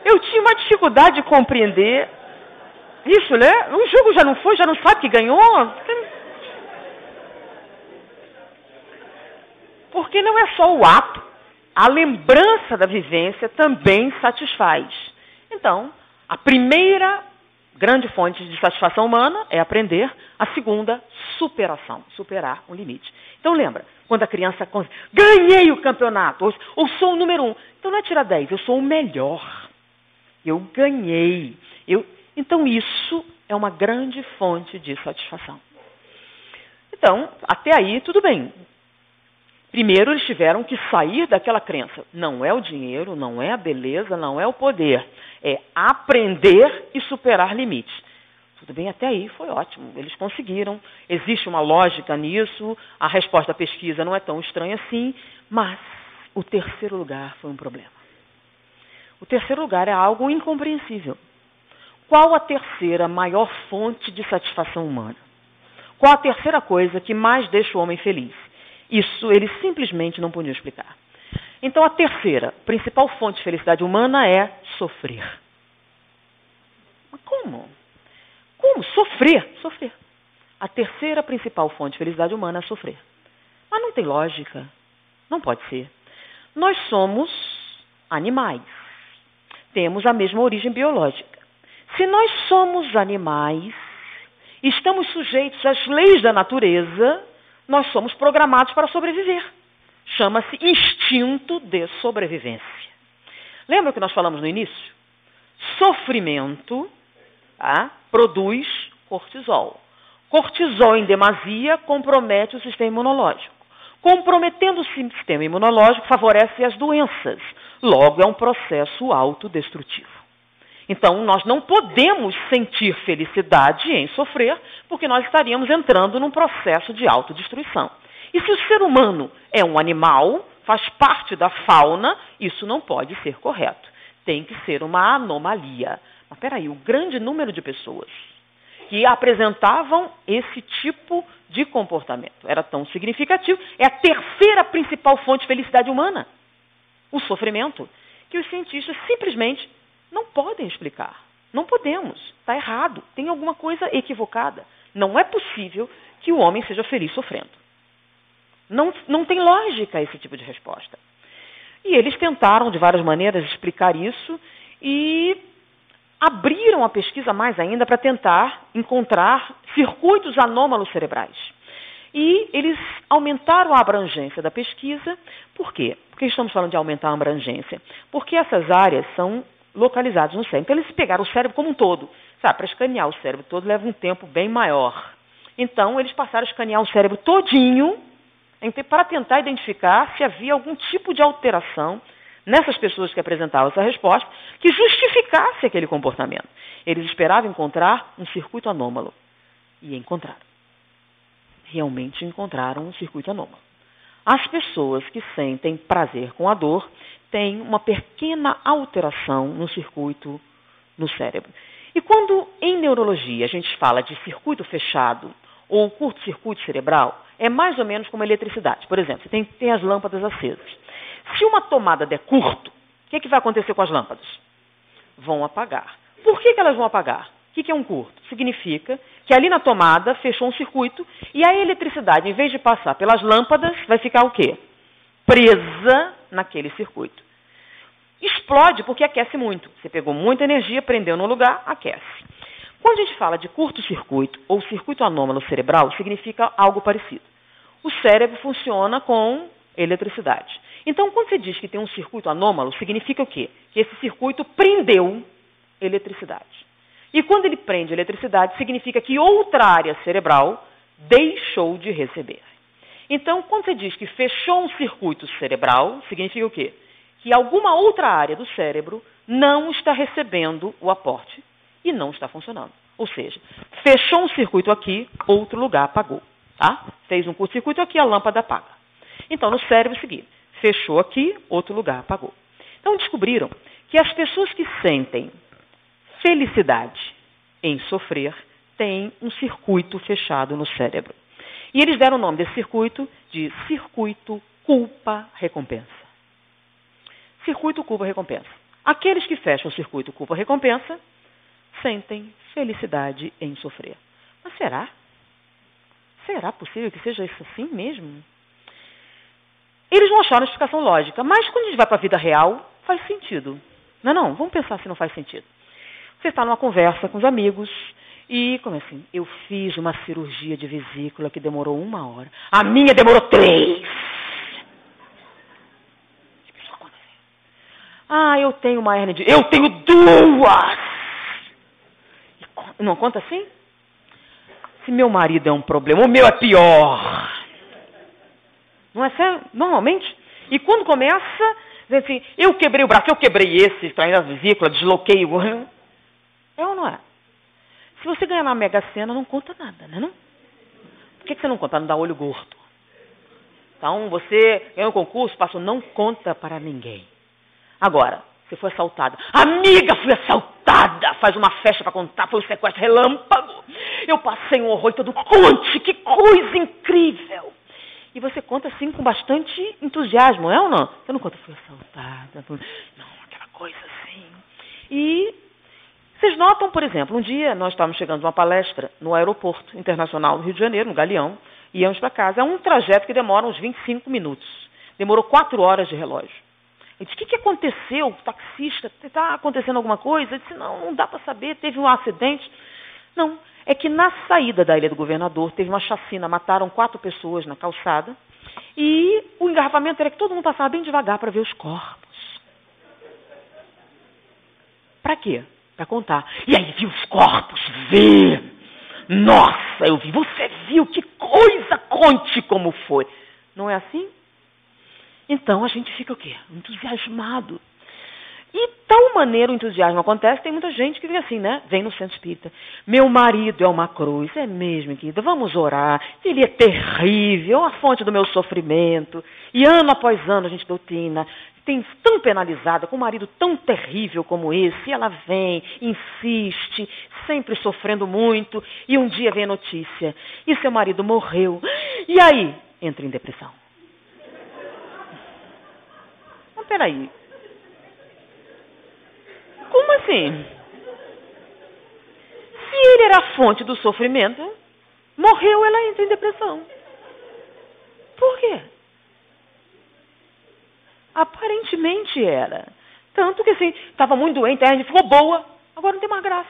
Eu tinha uma dificuldade de compreender isso, né? O jogo já não foi, já não sabe que ganhou. Porque não é só o ato, a lembrança da vivência também satisfaz. Então, a primeira grande fonte de satisfação humana é aprender, a segunda, superação, superar um limite. Então lembra, quando a criança ganhei o campeonato, ou sou o número 1, então não é tirar 10, eu sou o melhor. Eu ganhei. Então, isso é uma grande fonte de satisfação. Então, até aí, tudo bem. Primeiro, eles tiveram que sair daquela crença. Não é o dinheiro, não é a beleza, não é o poder. É aprender e superar limites. Tudo bem, até aí foi ótimo. Eles conseguiram. Existe uma lógica nisso. A resposta da pesquisa não é tão estranha assim. Mas o terceiro lugar foi um problema. O terceiro lugar é algo incompreensível. Qual a terceira maior fonte de satisfação humana? Qual a terceira coisa que mais deixa o homem feliz? Isso eles simplesmente não podiam explicar. Então, a terceira principal fonte de felicidade humana é sofrer. Mas como? Como? Sofrer. Sofrer. A terceira principal fonte de felicidade humana é sofrer. Mas não tem lógica. Não pode ser. Nós somos animais. Temos a mesma origem biológica. Se nós somos animais, estamos sujeitos às leis da natureza, nós somos programados para sobreviver. Chama-se instinto de sobrevivência. Lembra o que nós falamos no início? Sofrimento produz cortisol. Cortisol em demasia compromete o sistema imunológico. Comprometendo o sistema imunológico favorece as doenças. Logo, é um processo autodestrutivo. Então, nós não podemos sentir felicidade em sofrer, porque nós estaríamos entrando num processo de autodestruição. E se o ser humano é um animal, faz parte da fauna, isso não pode ser correto. Tem que ser uma anomalia. Mas peraí, o grande número de pessoas que apresentavam esse tipo de comportamento era tão significativo, é a terceira principal fonte de felicidade humana, o sofrimento, que os cientistas simplesmente não podem explicar. Não podemos. Está errado. Tem alguma coisa equivocada. Não é possível que o homem seja feliz sofrendo. Não tem lógica esse tipo de resposta. E eles tentaram, de várias maneiras, explicar isso e abriram a pesquisa mais ainda para tentar encontrar circuitos anômalos cerebrais. E eles aumentaram a abrangência da pesquisa. Por quê? Por que estamos falando de aumentar a abrangência? Porque essas áreas são localizados no cérebro. Então, eles pegaram o cérebro como um todo. Sabe, para escanear o cérebro todo leva um tempo bem maior. Então, eles passaram a escanear o cérebro todinho para tentar identificar se havia algum tipo de alteração nessas pessoas que apresentavam essa resposta que justificasse aquele comportamento. Eles esperavam encontrar um circuito anômalo. E encontraram. Realmente encontraram um circuito anômalo. As pessoas que sentem prazer com a dor têm uma pequena alteração no circuito no cérebro. E quando em neurologia a gente fala de circuito fechado ou curto-circuito cerebral, é mais ou menos como eletricidade. Por exemplo, você tem as lâmpadas acesas. Se uma tomada der curto, o que vai acontecer com as lâmpadas? Vão apagar. Por que elas vão apagar? O que é um curto? Significa que ali na tomada fechou um circuito e a eletricidade, em vez de passar pelas lâmpadas, vai ficar o quê? Presa naquele circuito. Explode porque aquece muito. Você pegou muita energia, prendeu no lugar, aquece. Quando a gente fala de curto-circuito ou circuito anômalo cerebral, significa algo parecido. O cérebro funciona com eletricidade. Então, quando você diz que tem um circuito anômalo, significa o quê? Que esse circuito prendeu eletricidade. E quando ele prende eletricidade, significa que outra área cerebral deixou de receber. Então, quando você diz que fechou um circuito cerebral, significa o quê? Que alguma outra área do cérebro não está recebendo o aporte e não está funcionando. Ou seja, fechou um circuito aqui, outro lugar apagou. Tá? Fez um curto-circuito aqui, a lâmpada apaga. Então, no cérebro é o seguinte, fechou aqui, outro lugar apagou. Então, descobriram que as pessoas que sentem felicidade em sofrer têm um circuito fechado no cérebro. E eles deram o nome desse circuito de circuito culpa-recompensa. Circuito culpa-recompensa. Aqueles que fecham o circuito culpa-recompensa sentem felicidade em sofrer. Mas será? Será possível que seja isso assim mesmo? Eles não acharam explicação lógica, mas quando a gente vai para a vida real, faz sentido. Não, vamos pensar se não faz sentido. Você está numa conversa com os amigos e, como assim, eu fiz uma cirurgia de vesícula que demorou 1 hora. A minha demorou 3. Eu tenho uma hérnia de... Eu tenho 2! Não conta assim? Se meu marido é um problema, o meu é pior. Não é sério? Normalmente. E quando começa, diz assim, eu quebrei o braço, eu quebrei esse, traindo a vesícula, desloquei o... É ou não é? Se você ganhar na Mega Sena, não conta nada, né? Não? Por que você não conta? Para não dar olho gordo. Então, você ganhou um concurso, passou, não conta para ninguém. Agora, você foi assaltada. Amiga, fui assaltada! Faz uma festa para contar, foi um sequestro relâmpago. Eu passei um horror e todo conte, que coisa incrível! E você conta assim com bastante entusiasmo, é ou não? Você não conta, fui assaltada. Não, aquela coisa assim. E vocês notam, por exemplo, um dia nós estávamos chegando de uma palestra no aeroporto internacional do Rio de Janeiro, no Galeão, e íamos para casa. É um trajeto que demora uns 25 minutos. Demorou 4 horas de relógio. Eu disse, o que aconteceu? O taxista, está acontecendo alguma coisa? Eu disse, não dá para saber, teve um acidente. Não, é que na saída da Ilha do Governador teve uma chacina, mataram 4 pessoas na calçada, e o engarrafamento era que todo mundo passava bem devagar para ver os corpos. Para quê? Para contar. E aí vi os corpos, vê! Nossa, eu vi, você viu, que coisa, conte como foi. Não é assim? Então a gente fica o quê? Entusiasmado. E tal maneira o entusiasmo acontece, tem muita gente que vem assim, né? Vem no centro espírita. Meu marido é uma cruz, é mesmo, querida, vamos orar. Ele é terrível, é a fonte do meu sofrimento. E ano após ano a gente doutrina, tem tão penalizada, com um marido tão terrível como esse, e ela vem, insiste, sempre sofrendo muito, e um dia vem a notícia, e seu marido morreu. E aí? Entra em depressão. Mas peraí. Como assim? Se ele era a fonte do sofrimento, morreu, ela entra em depressão. Por quê? Aparentemente era. Tanto que assim, estava muito doente, a gente ficou boa, agora não tem mais graça.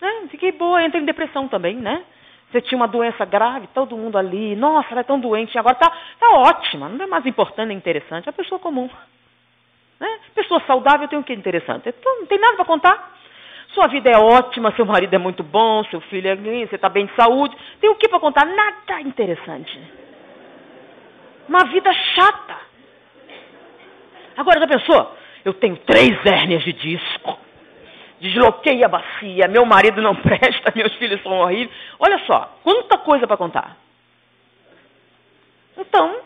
Né? Fiquei boa, entra em depressão também, né? Você tinha uma doença grave, todo mundo ali, nossa, ela é tão doente, agora tá ótima, não é mais importante nem interessante, é uma pessoa comum. Né? Pessoa saudável tem o que interessante? Não tem nada para contar. Sua vida é ótima, seu marido é muito bom, seu filho é lindo, você está bem de saúde. Tem o que para contar? Nada interessante. Uma vida chata. Agora, já pensou? Eu tenho 3 hérnias de disco. Desloquei a bacia, meu marido não presta, meus filhos são horríveis. Olha só, quanta coisa para contar. Então,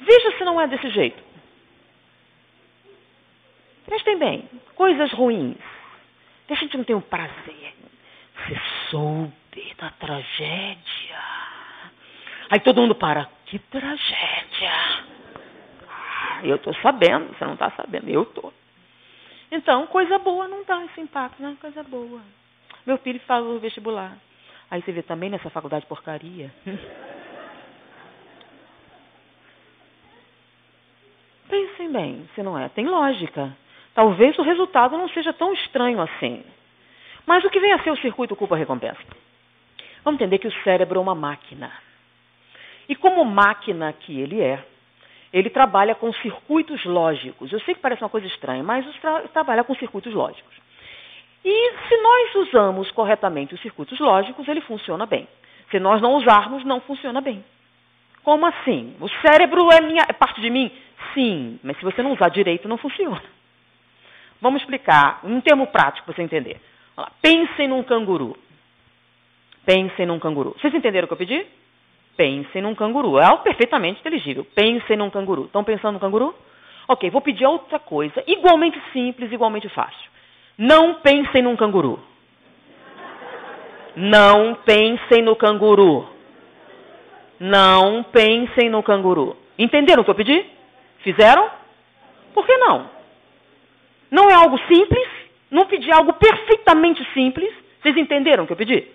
veja se não é desse jeito. Prestem bem, coisas ruins. A gente não tem um prazer. Você soube da tragédia. Aí todo mundo para. Que tragédia? Eu estou sabendo, você não está sabendo, eu estou. Então, coisa boa não dá esse impacto, né? Coisa boa. Meu filho falou vestibular. Aí você vê também nessa faculdade porcaria. Pensem bem, se não é, tem lógica. Talvez o resultado não seja tão estranho assim. Mas o que vem a ser o circuito culpa-recompensa? Vamos entender que o cérebro é uma máquina. E como máquina que ele trabalha com circuitos lógicos. Eu sei que parece uma coisa estranha, mas trabalha com circuitos lógicos. E se nós usamos corretamente os circuitos lógicos, ele funciona bem. Se nós não usarmos, não funciona bem. Como assim? O cérebro é parte de mim? Sim, mas se você não usar direito, não funciona. Vamos explicar, um termo prático para você entender. Olha lá, pensem num canguru. Pensem num canguru. Vocês entenderam o que eu pedi? Pensem num canguru. É algo perfeitamente inteligível. Pensem num canguru. Estão pensando no canguru? Ok, vou pedir outra coisa, igualmente simples, igualmente fácil. Não pensem num canguru. Não pensem no canguru. Não pensem no canguru. Entenderam o que eu pedi? Fizeram? Por que não? Não é algo simples? Não pedi algo perfeitamente simples? Vocês entenderam o que eu pedi?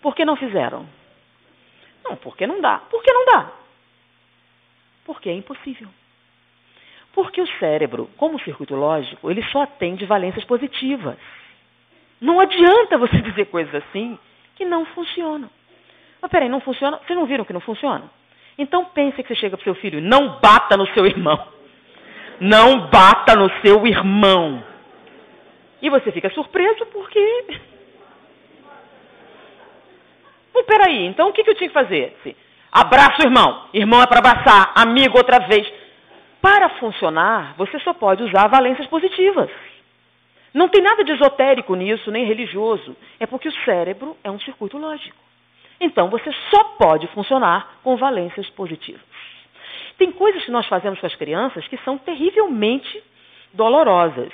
Por que não fizeram? Não, porque não dá. Por que não dá? Porque é impossível. Porque o cérebro, como circuito lógico, ele só atende valências positivas. Não adianta você dizer coisas assim que não funcionam. Mas peraí, não funciona? Vocês não viram que não funciona? Então pense que você chega para o seu filho, não bata no seu irmão. Não bata no seu irmão. E você fica surpreso porque... Peraí, então o que eu tinha que fazer? Abraça o irmão. Irmão é para abraçar, amigo outra vez. Para funcionar, você só pode usar valências positivas. Não tem nada de esotérico nisso, nem religioso. É porque o cérebro é um circuito lógico. Então, você só pode funcionar com valências positivas. Tem coisas que nós fazemos com as crianças que são terrivelmente dolorosas.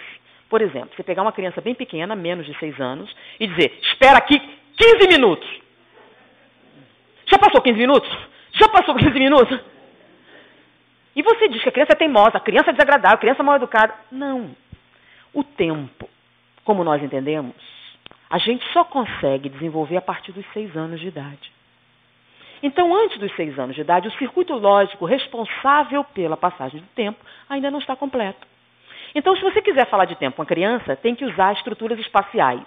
Por exemplo, você pegar uma criança bem pequena, menos de 6 anos, e dizer, espera aqui 15 minutos. Já passou 15 minutos? Já passou 15 minutos? E você diz que a criança é teimosa, a criança é desagradável, a criança é mal educada. Não. O tempo, como nós entendemos, a gente só consegue desenvolver a partir dos 6 anos de idade. Então, antes dos 6 anos de idade, o circuito lógico responsável pela passagem do tempo ainda não está completo. Então, se você quiser falar de tempo com a criança, tem que usar estruturas espaciais.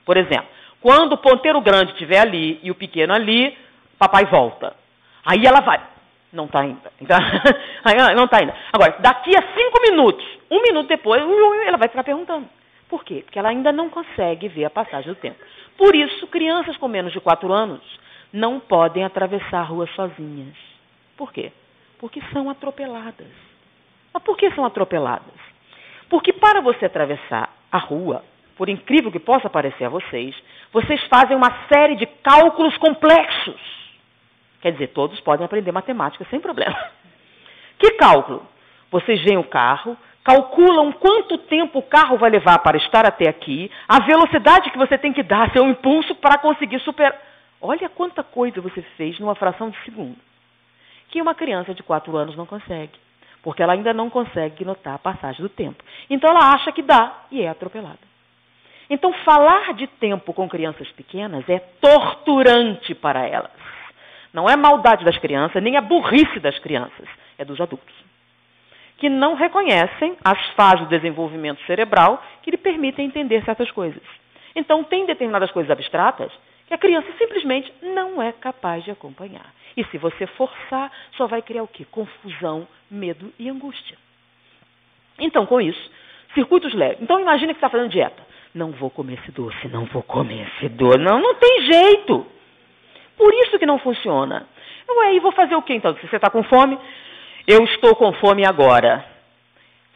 Por exemplo, quando o ponteiro grande estiver ali e o pequeno ali, papai volta. Aí ela vai. Não está ainda. Não está ainda. Agora, daqui a 5 minutos, 1 minuto depois, ela vai ficar perguntando. Por quê? Porque ela ainda não consegue ver a passagem do tempo. Por isso, crianças com menos de 4 anos não podem atravessar a rua sozinhas. Por quê? Porque são atropeladas. Mas por que são atropeladas? Porque para você atravessar a rua, por incrível que possa parecer a vocês fazem uma série de cálculos complexos. Quer dizer, todos podem aprender matemática sem problema. Que cálculo? Vocês veem o carro, calculam quanto tempo o carro vai levar para estar até aqui, a velocidade que você tem que dar, seu impulso para conseguir superar. Olha quanta coisa você fez numa fração de segundo. Que uma criança de 4 anos não consegue. Porque ela ainda não consegue notar a passagem do tempo. Então ela acha que dá e é atropelada. Então falar de tempo com crianças pequenas é torturante para elas. Não é maldade das crianças, nem a burrice das crianças. É dos adultos. Que não reconhecem as fases do desenvolvimento cerebral que lhe permitem entender certas coisas. Então tem determinadas coisas abstratas que a criança simplesmente não é capaz de acompanhar. E se você forçar, só vai criar o quê? Confusão, medo e angústia. Então, com isso, circuitos leves. Então, imagina que você está fazendo dieta. Não vou comer esse doce, não vou comer esse doce. Não tem jeito. Por isso que não funciona. Ué, e vou fazer o quê, então? Se você está com fome, eu estou com fome agora.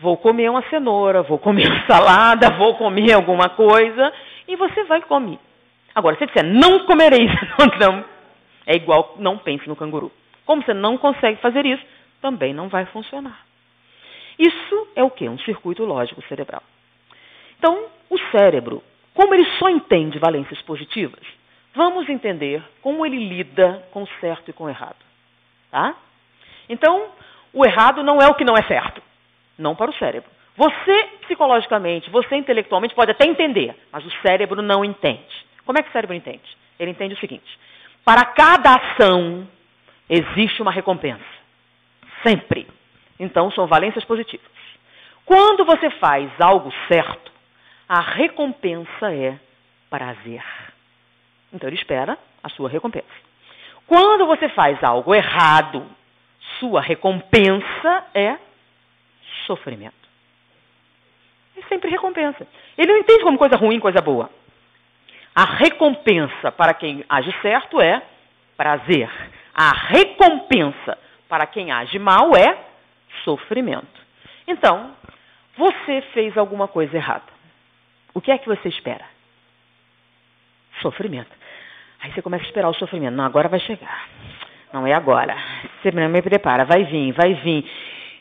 Vou comer uma cenoura, vou comer uma salada, vou comer alguma coisa, e você vai comer. Agora, se você disser, não comerei isso, não, é igual não pense no canguru. Como você não consegue fazer isso, também não vai funcionar. Isso é o quê? Um circuito lógico cerebral. Então, o cérebro, como ele só entende valências positivas, vamos entender como ele lida com o certo e com o errado. Tá? Então, o errado não é o que não é certo. Não para o cérebro. Você, psicologicamente, você intelectualmente pode até entender, mas o cérebro não entende. Como é que o cérebro entende? Ele entende o seguinte: para cada ação existe uma recompensa. Sempre. Então, são valências positivas. Quando você faz algo certo, a recompensa é prazer. Então, ele espera a sua recompensa. Quando você faz algo errado, sua recompensa é sofrimento. É sempre recompensa. Ele não entende como coisa ruim, coisa boa. A recompensa para quem age certo é prazer. A recompensa para quem age mal é sofrimento. Então, você fez alguma coisa errada. O que é que você espera? Sofrimento. Aí você começa a esperar o sofrimento. Não, agora vai chegar. Não é agora. Você não me prepara. Vai vir, vai vir.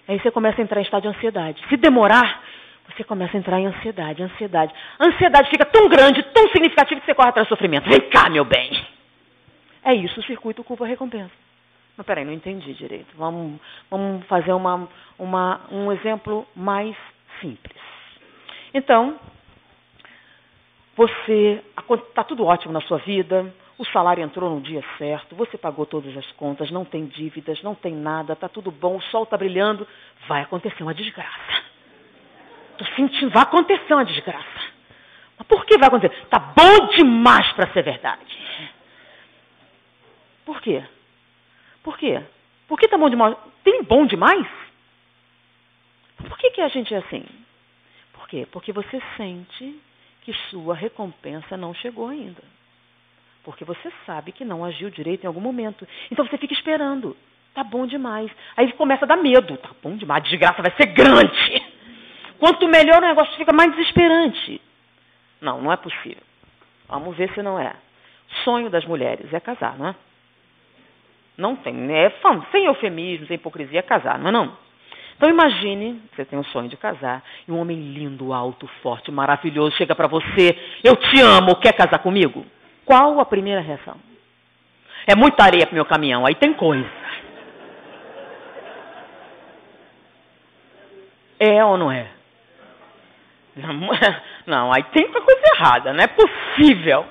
Aí você começa a entrar em estado de ansiedade. Se demorar, você começa a entrar em ansiedade. A ansiedade fica tão grande, tão significativa que você corre atrás do sofrimento. Vem cá, meu bem. É isso, o circuito culpa-recompensa. Mas peraí, não entendi direito. Vamos fazer um exemplo mais simples. Então, está tudo ótimo na sua vida, o salário entrou no dia certo, você pagou todas as contas, não tem dívidas, não tem nada, está tudo bom, o sol está brilhando, vai acontecer uma desgraça. Estou sentindo, vai acontecer uma desgraça. Mas por que vai acontecer? Está bom demais para ser verdade. Por quê? Por quê? Por que está bom demais? Tem bom demais? Por que a gente é assim? Por quê? Porque você sente que sua recompensa não chegou ainda. Porque você sabe que não agiu direito em algum momento. Então você fica esperando. Tá bom demais. Aí começa a dar medo. Tá bom demais, a desgraça vai ser grande. Quanto melhor o negócio fica, mais desesperante. Não, não é possível. Vamos ver se não é. Sonho das mulheres é casar, não é? Não tem, sem eufemismo, sem hipocrisia, é casar, não é não? Então imagine, você tem o sonho de casar, e um homem lindo, alto, forte, maravilhoso, chega para você, eu te amo, quer casar comigo? Qual a primeira reação? É muita areia pro meu caminhão, aí tem coisa. É ou não é? Não, aí tem coisa errada, não é possível.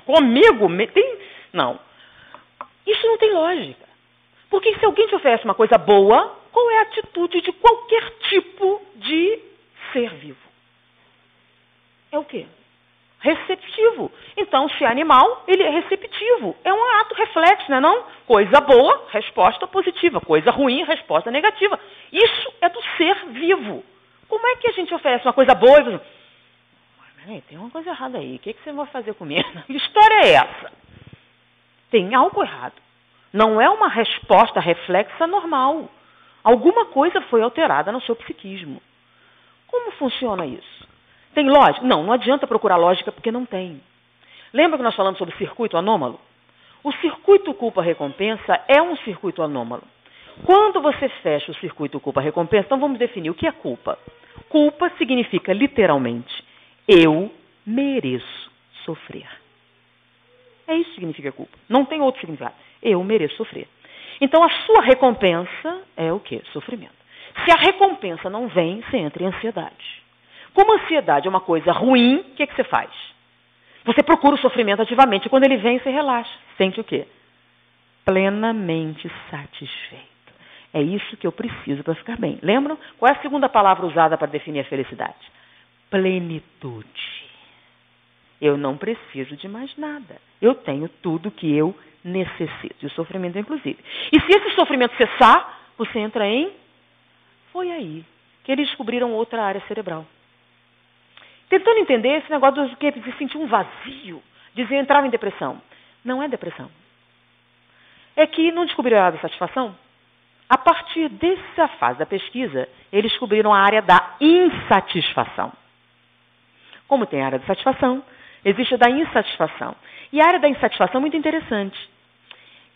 Comigo, não. Isso não tem lógica. Porque se alguém te oferece uma coisa boa, qual é a atitude de qualquer tipo de ser vivo? É o quê? Receptivo. Então, se é animal, ele é receptivo. É um ato reflexo, não é não? Coisa boa, resposta positiva. Coisa ruim, resposta negativa. Isso é do ser vivo. Como é que a gente oferece uma coisa boa e diz, mas tem uma coisa errada aí, o que você vai fazer comigo? Que história é essa? Tem algo errado. Não é uma resposta reflexa normal. Alguma coisa foi alterada no seu psiquismo. Como funciona isso? Tem lógica? Não adianta procurar lógica porque não tem. Lembra que nós falamos sobre circuito anômalo? O circuito culpa-recompensa é um circuito anômalo. Quando você fecha o circuito culpa-recompensa, então vamos definir o que é culpa. Culpa significa literalmente, eu mereço sofrer. É isso que significa culpa. Não tem outro significado. Eu mereço sofrer. Então, a sua recompensa é o quê? Sofrimento. Se a recompensa não vem, você entra em ansiedade. Como a ansiedade é uma coisa ruim, o que você faz? Você procura o sofrimento ativamente. Quando ele vem, você relaxa. Sente o quê? Plenamente satisfeito. É isso que eu preciso para ficar bem. Lembram? Qual é a segunda palavra usada para definir a felicidade? Plenitude. Eu não preciso de mais nada. Eu tenho tudo que eu necessito. E o sofrimento, inclusive. E se esse sofrimento cessar, você entra em... Foi aí que eles descobriram outra área cerebral. Tentando entender esse negócio do que de sentir um vazio, dizer entrar em depressão. Não é depressão. É que não descobriram a área da satisfação. A partir dessa fase da pesquisa, eles descobriram a área da insatisfação. Como tem a área da satisfação, existe a da insatisfação. E a área da insatisfação é muito interessante.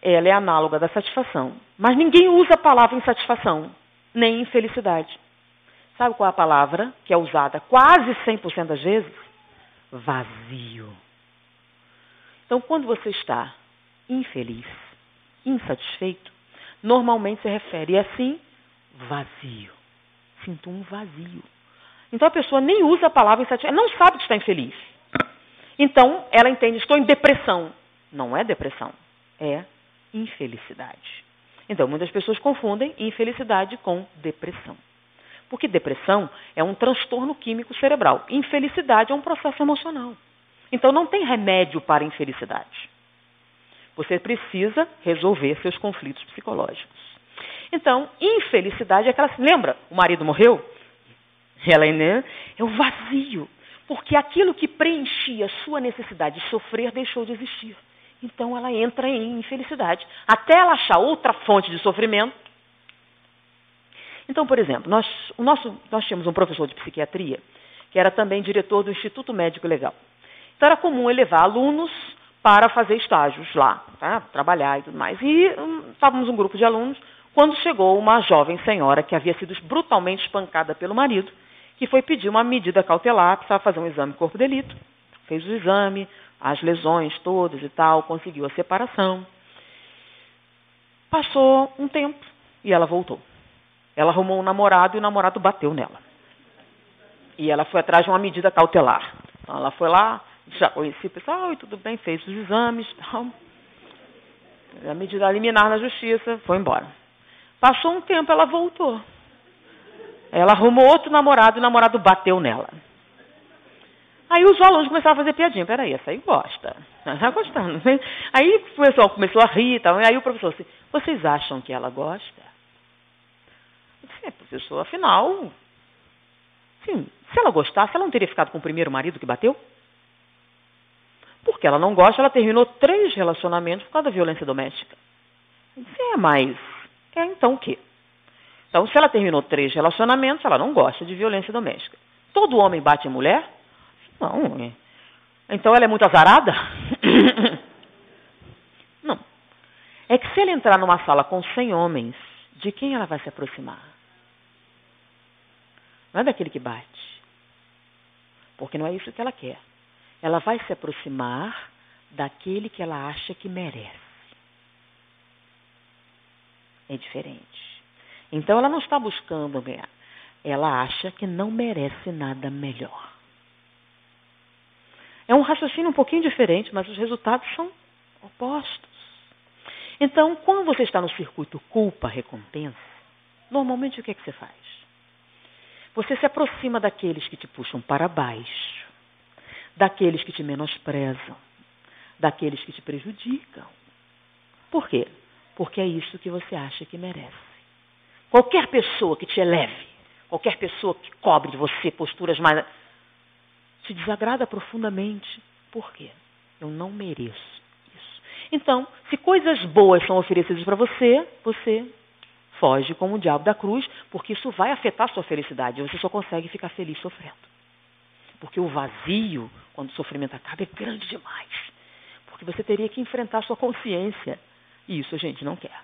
Ela é análoga da satisfação. Mas ninguém usa a palavra insatisfação, nem infelicidade. Sabe qual é a palavra que é usada quase 100% das vezes? Vazio. Então, quando você está infeliz, insatisfeito, normalmente se refere assim, vazio. Sinto um vazio. Então, a pessoa nem usa a palavra insatisfeito, ela não sabe que está infeliz. Então, ela entende, estou em depressão. Não é depressão, é infelicidade. Então, muitas pessoas confundem infelicidade com depressão. Porque depressão é um transtorno químico cerebral. Infelicidade é um processo emocional. Então, não tem remédio para a infelicidade. Você precisa resolver seus conflitos psicológicos. Então, infelicidade é aquela... Lembra? O marido morreu? Ela é o vazio. Porque aquilo que preenchia sua necessidade de sofrer deixou de existir. Então ela entra em infelicidade. Até ela achar outra fonte de sofrimento. Então, por exemplo, nós tínhamos um professor de psiquiatria que era também diretor do Instituto Médico Legal. Então era comum ele levar alunos para fazer estágios lá, tá? Trabalhar e tudo mais. E estávamos um grupo de alunos quando chegou uma jovem senhora que havia sido brutalmente espancada pelo marido, que foi pedir uma medida cautelar, precisava fazer um exame de corpo de delito. Fez o exame, as lesões todas e tal, conseguiu a separação. Passou um tempo e ela voltou. Ela arrumou um namorado e o namorado bateu nela. E ela foi atrás de uma medida cautelar. Então ela foi lá, já conhecia o pessoal, e tudo bem, fez os exames, tal. A medida liminar na justiça, foi embora. Passou um tempo, ela voltou. Ela arrumou outro namorado e o namorado bateu nela. Aí os alunos começaram a fazer piadinha. Peraí, essa aí gosta. Ela está gostando. Aí o pessoal começou a rir e tal. E aí o professor disse, vocês acham que ela gosta? Eu disse, professor, afinal, sim, se ela gostasse, ela não teria ficado com o primeiro marido que bateu? Porque ela não gosta, ela terminou 3 relacionamentos por causa da violência doméstica. Então o quê? Então, se ela terminou 3 relacionamentos, ela não gosta de violência doméstica. Todo homem bate em mulher? Não. Então ela é muito azarada? Não. É que se ela entrar numa sala com 100 homens, de quem ela vai se aproximar? Não é daquele que bate. Porque não é isso que ela quer. Ela vai se aproximar daquele que ela acha que merece. É diferente. Então ela não está buscando ganhar. Ela acha que não merece nada melhor. É um raciocínio um pouquinho diferente, mas os resultados são opostos. Então, quando você está no circuito culpa-recompensa, normalmente o que é que você faz? Você se aproxima daqueles que te puxam para baixo, daqueles que te menosprezam, daqueles que te prejudicam. Por quê? Porque é isso que você acha que merece. Qualquer pessoa que te eleve, qualquer pessoa que cobre de você posturas mais... te desagrada profundamente. Por quê? Eu não mereço isso. Então, se coisas boas são oferecidas para você, você foge como o diabo da cruz, porque isso vai afetar a sua felicidade. Você só consegue ficar feliz sofrendo. Porque o vazio, quando o sofrimento acaba, é grande demais. Porque você teria que enfrentar a sua consciência. E isso a gente não quer.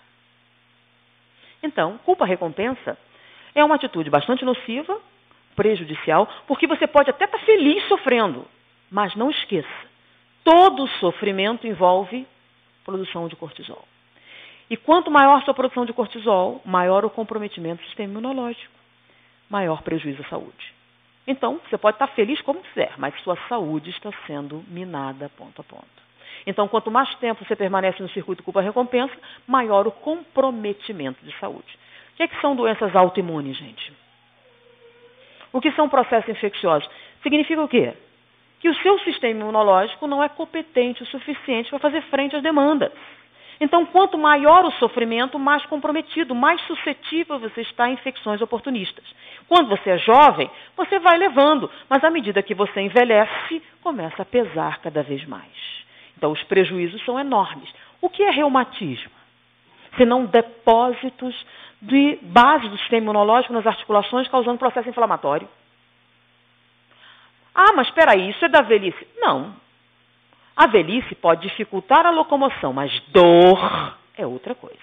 Então, culpa-recompensa é uma atitude bastante nociva, prejudicial, porque você pode até estar feliz sofrendo, mas não esqueça, todo sofrimento envolve produção de cortisol. E quanto maior a sua produção de cortisol, maior o comprometimento do sistema imunológico, maior prejuízo à saúde. Então, você pode estar feliz como quiser, mas sua saúde está sendo minada ponto a ponto. Então, quanto mais tempo você permanece no circuito culpa-recompensa, maior o comprometimento de saúde. O que são doenças autoimunes, gente? O que são processos infecciosos? Significa o quê? Que o seu sistema imunológico não é competente o suficiente para fazer frente às demandas. Então, quanto maior o sofrimento, mais comprometido, mais suscetível você está a infecções oportunistas. Quando você é jovem, você vai levando, mas à medida que você envelhece, começa a pesar cada vez mais. Então, os prejuízos são enormes. O que é reumatismo? Senão depósitos de base do sistema imunológico nas articulações, causando processo inflamatório. Ah, mas espera aí, isso é da velhice. Não. A velhice pode dificultar a locomoção, mas dor é outra coisa.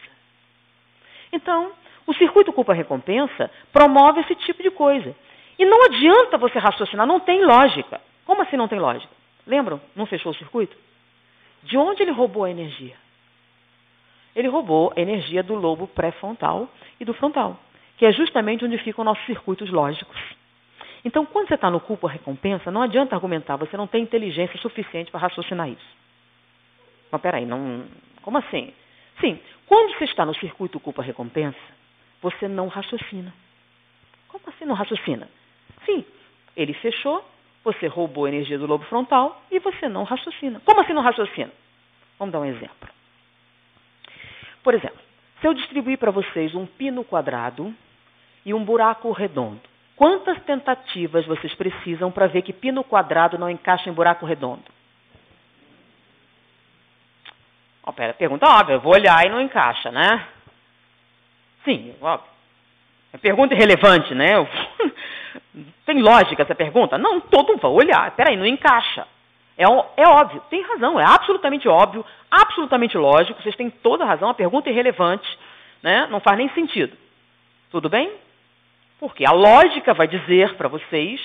Então, o circuito culpa-recompensa promove esse tipo de coisa. E não adianta você raciocinar, não tem lógica. Como assim não tem lógica? Lembram? Não fechou o circuito? De onde ele roubou a energia? Ele roubou a energia do lobo pré-frontal e do frontal, que é justamente onde ficam nossos circuitos lógicos. Então, quando você está no culpa-recompensa, não adianta argumentar, você não tem inteligência suficiente para raciocinar isso. Mas peraí, não... Como assim? Sim, quando você está no circuito culpa-recompensa, você não raciocina. Como assim não raciocina? Sim, ele fechou, você roubou a energia do lobo frontal e você não raciocina. Como assim não raciocina? Vamos dar um exemplo. Por exemplo, se eu distribuir para vocês um pino quadrado e um buraco redondo, quantas tentativas vocês precisam para ver que pino quadrado não encaixa em buraco redondo? Pergunta óbvia, eu vou olhar e não encaixa, né? Sim, óbvio. É pergunta irrelevante, né? Tem lógica essa pergunta? Não, todo mundo vai olhar. Peraí, não encaixa. É óbvio, tem razão, é absolutamente óbvio, absolutamente lógico, vocês têm toda a razão, a pergunta é irrelevante, né? Não faz nem sentido. Tudo bem? Porque a lógica vai dizer para vocês,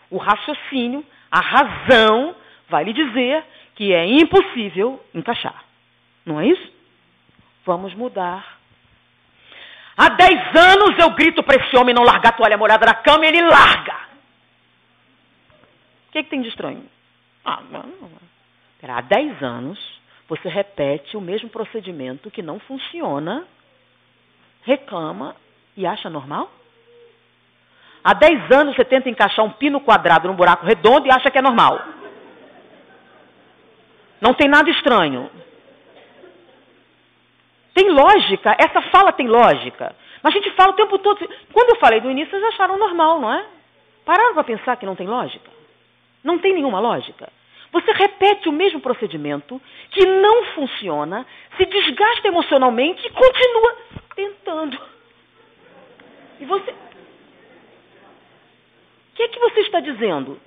o raciocínio, a razão vai lhe dizer que é impossível encaixar. Não é isso? Vamos mudar. Há 10 anos eu grito para esse homem não largar a toalha molhada da cama e ele larga. O que tem de estranho? Há 10 anos você repete o mesmo procedimento que não funciona, reclama e acha normal? Há 10 anos você tenta encaixar um pino quadrado num buraco redondo e acha que é normal. Não tem nada estranho. Tem lógica, essa fala tem lógica. Mas a gente fala o tempo todo. Quando eu falei do início, vocês acharam normal, não é? Pararam para pensar que não tem lógica? Não tem nenhuma lógica. Você repete o mesmo procedimento que não funciona, se desgasta emocionalmente e continua tentando. E você... O que é que você está dizendo?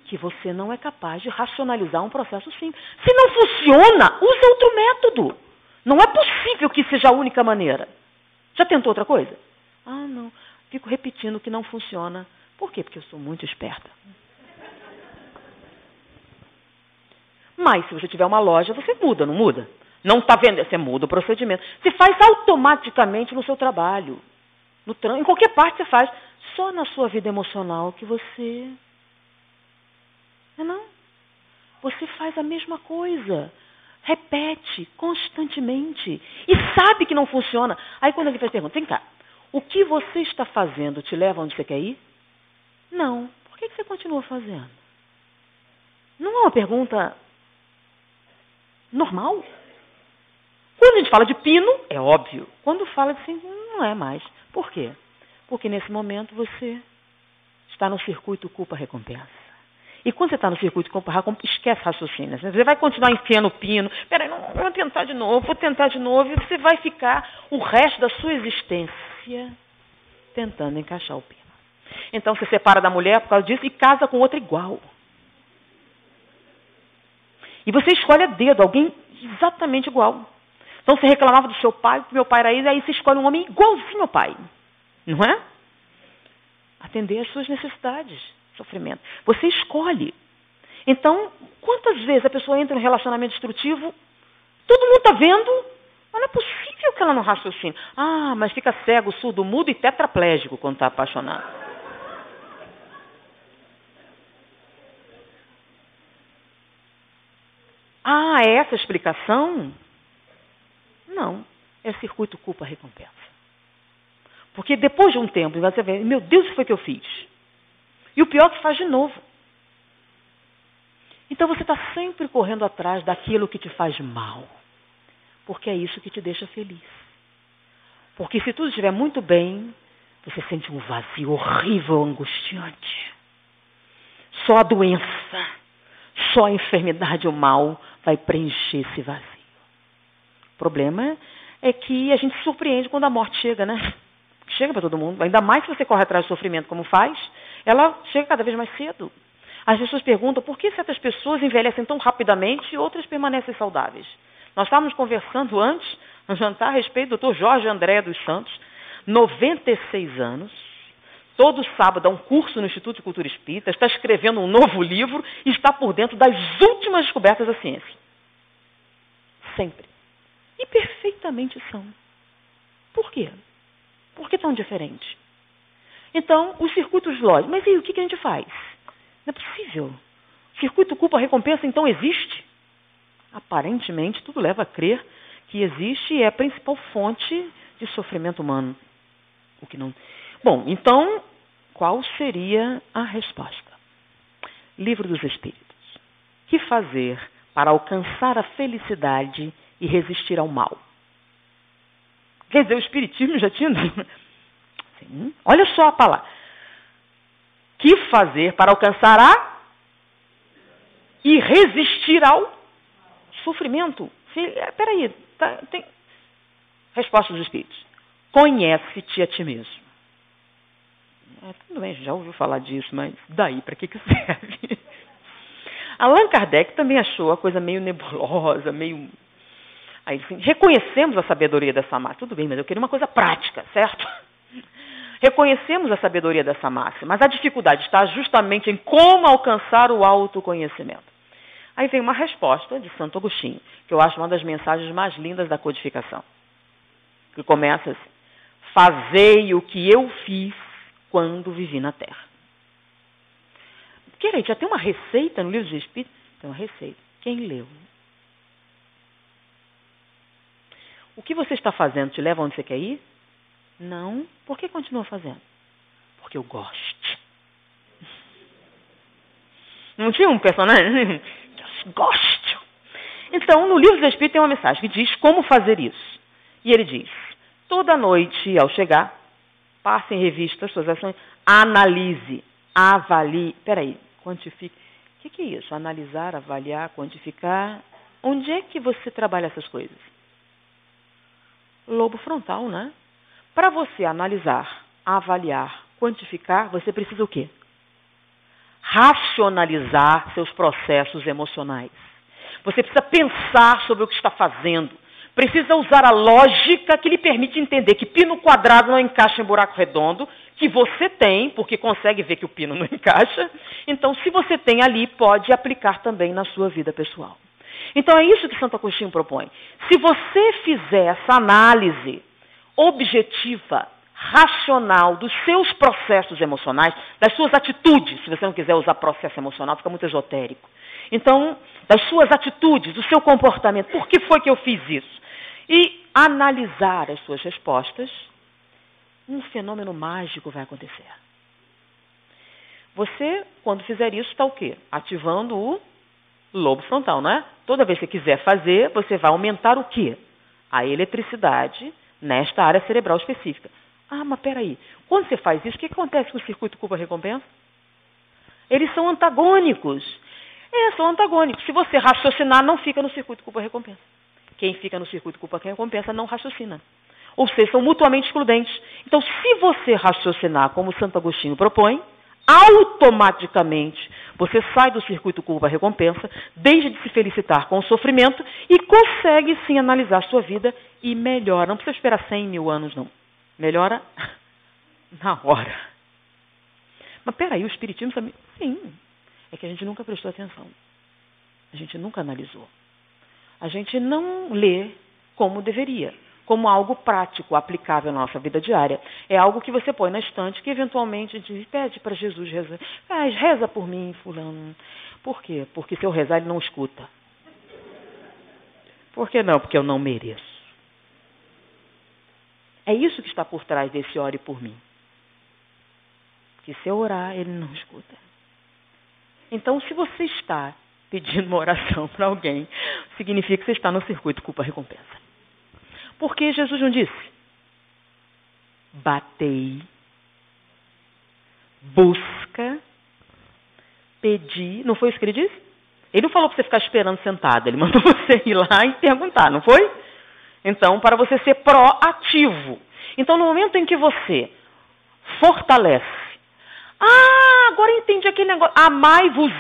Que você não é capaz de racionalizar um processo simples. Se não funciona, use outro método. Não é possível que seja a única maneira. Já tentou outra coisa? Ah, não. Fico repetindo que não funciona. Por quê? Porque eu sou muito esperta. Mas se você tiver uma loja, você muda, não muda? Não está vendo? Você muda o procedimento. Você faz automaticamente no seu trabalho. Em qualquer parte você faz. Só na sua vida emocional que você... Não. Você faz a mesma coisa. Repete constantemente. E sabe que não funciona. Aí quando ele faz pergunta, vem cá, o que você está fazendo te leva onde você quer ir? Não. Por que você continua fazendo? Não é uma pergunta normal? Quando a gente fala de pino, é óbvio. Quando fala de assim, não é mais. Por quê? Porque nesse momento você está no circuito culpa-recompensa. E quando você está no circuito culpa-recompensa, esquece raciocínio. Você vai continuar enfiando o pino. Peraí, não, vou tentar de novo, e você vai ficar o resto da sua existência tentando encaixar o pino. Então você separa da mulher por causa disso e casa com outra igual. E você escolhe a dedo alguém exatamente igual. Então você reclamava do seu pai, porque meu pai era isso, aí você escolhe um homem igualzinho ao pai. Não é? Atender às suas necessidades, sofrimento. Você escolhe. Então, quantas vezes a pessoa entra em um relacionamento destrutivo, todo mundo está vendo, mas não é possível que ela não raciocine. Ah, mas fica cego, surdo, mudo e tetraplégico quando está apaixonado. Ah, é essa a explicação? Não. É circuito culpa-recompensa. Porque depois de um tempo, você vê, meu Deus, o que foi que eu fiz? E o pior é que faz de novo. Então você está sempre correndo atrás daquilo que te faz mal. Porque é isso que te deixa feliz. Porque se tudo estiver muito bem, você sente um vazio horrível, angustiante. Só a doença, só a enfermidade ou mal vai preencher esse vazio. O problema é que a gente se surpreende quando a morte chega, né? Chega para todo mundo. Ainda mais se você corre atrás do sofrimento como faz, ela chega cada vez mais cedo. As pessoas perguntam por que certas pessoas envelhecem tão rapidamente e outras permanecem saudáveis. Nós estávamos conversando antes, no jantar, a respeito do Dr. Jorge André dos Santos, 96 anos, todo sábado dá um curso no Instituto de Cultura Espírita, está escrevendo um novo livro e está por dentro das últimas descobertas da ciência. Sempre. E perfeitamente são. Por quê? Por que tão diferente? Então, os circuitos lógicos. Mas e o que a gente faz? Não é possível. Circuito culpa-recompensa, então, existe? Aparentemente, tudo leva a crer que existe e é a principal fonte de sofrimento humano. O que não... Bom, então, qual seria a resposta? Livro dos Espíritos. Que fazer para alcançar a felicidade e resistir ao mal? Quer dizer, o Espiritismo já tinha... Sim. Olha só a palavra. Que fazer para alcançar a... e resistir ao sofrimento? Espera aí. Tem... Resposta dos Espíritos. Conhece-te a ti mesmo. Tudo bem, já ouviu falar disso, mas daí para que serve? Allan Kardec também achou a coisa meio nebulosa, meio... Aí, assim, reconhecemos a sabedoria dessa máxima. Tudo bem, mas eu queria uma coisa prática, certo? Reconhecemos a sabedoria dessa máxima, mas a dificuldade está justamente em como alcançar o autoconhecimento. Aí vem uma resposta de Santo Agostinho, que eu acho uma das mensagens mais lindas da codificação. Que começa assim: fazei o que eu fiz quando vivi na Terra. Querido, já tem uma receita no Livro dos Espíritos? Tem uma receita. Quem leu? O que você está fazendo te leva onde você quer ir? Não. Por que continua fazendo? Porque eu gosto. Não tinha um personagem? Eu gosto. Então, no Livro dos Espíritos tem uma mensagem que diz como fazer isso. E ele diz: toda noite, ao chegar, passe em revista as suas ações, analise, avalie, quantifique. O que é isso? Analisar, avaliar, quantificar. Onde é que você trabalha essas coisas? Lobo frontal, né? Para você analisar, avaliar, quantificar, você precisa o quê? Racionalizar seus processos emocionais. Você precisa pensar sobre o que está fazendo. Precisa usar a lógica que lhe permite entender que pino quadrado não encaixa em buraco redondo, que você tem, porque consegue ver que o pino não encaixa. Então, se você tem ali, pode aplicar também na sua vida pessoal. Então, é isso que Santo Agostinho propõe. Se você fizer essa análise objetiva, racional dos seus processos emocionais, das suas atitudes, se você não quiser usar processo emocional, fica muito esotérico. Então, das suas atitudes, do seu comportamento, por que foi que eu fiz isso? E analisar as suas respostas, um fenômeno mágico vai acontecer. Você, quando fizer isso, está o quê? Ativando o lobo frontal, não é? Toda vez que você quiser fazer, você vai aumentar o quê? A eletricidade nesta área cerebral específica. Ah, mas peraí, quando você faz isso, o que acontece com o circuito culpa-recompensa? Eles são antagônicos. São antagônicos. Se você raciocinar, não fica no circuito culpa-recompensa. Quem fica no circuito culpa-recompensa não raciocina. Ou seja, são mutuamente excludentes. Então, se você raciocinar como Santo Agostinho propõe, automaticamente você sai do circuito culpa-recompensa, deixa de se felicitar com o sofrimento e consegue sim analisar a sua vida e melhora. Não precisa esperar 100 mil anos, não. Melhora na hora. Mas peraí, o Espiritismo também... Sim, é que a gente nunca prestou atenção. A gente nunca analisou. A gente não lê como deveria, como algo prático, aplicável na nossa vida diária. É algo que você põe na estante, que eventualmente a gente pede para Jesus rezar. Reza por mim, fulano. Por quê? Porque se eu rezar, ele não escuta. Por que não? Porque eu não mereço. É isso que está por trás desse ore por mim. Porque se eu orar, ele não escuta. Então, se você está pedindo uma oração para alguém, significa que você está no circuito culpa-recompensa. Porque Jesus não disse: batei, busca, pedi. Não foi isso que ele disse? Ele não falou para você ficar esperando sentado. Ele mandou você ir lá e perguntar, não foi? Então, para você ser proativo. Então, no momento em que você fortalece, agora entendi aquele negócio, amai-vos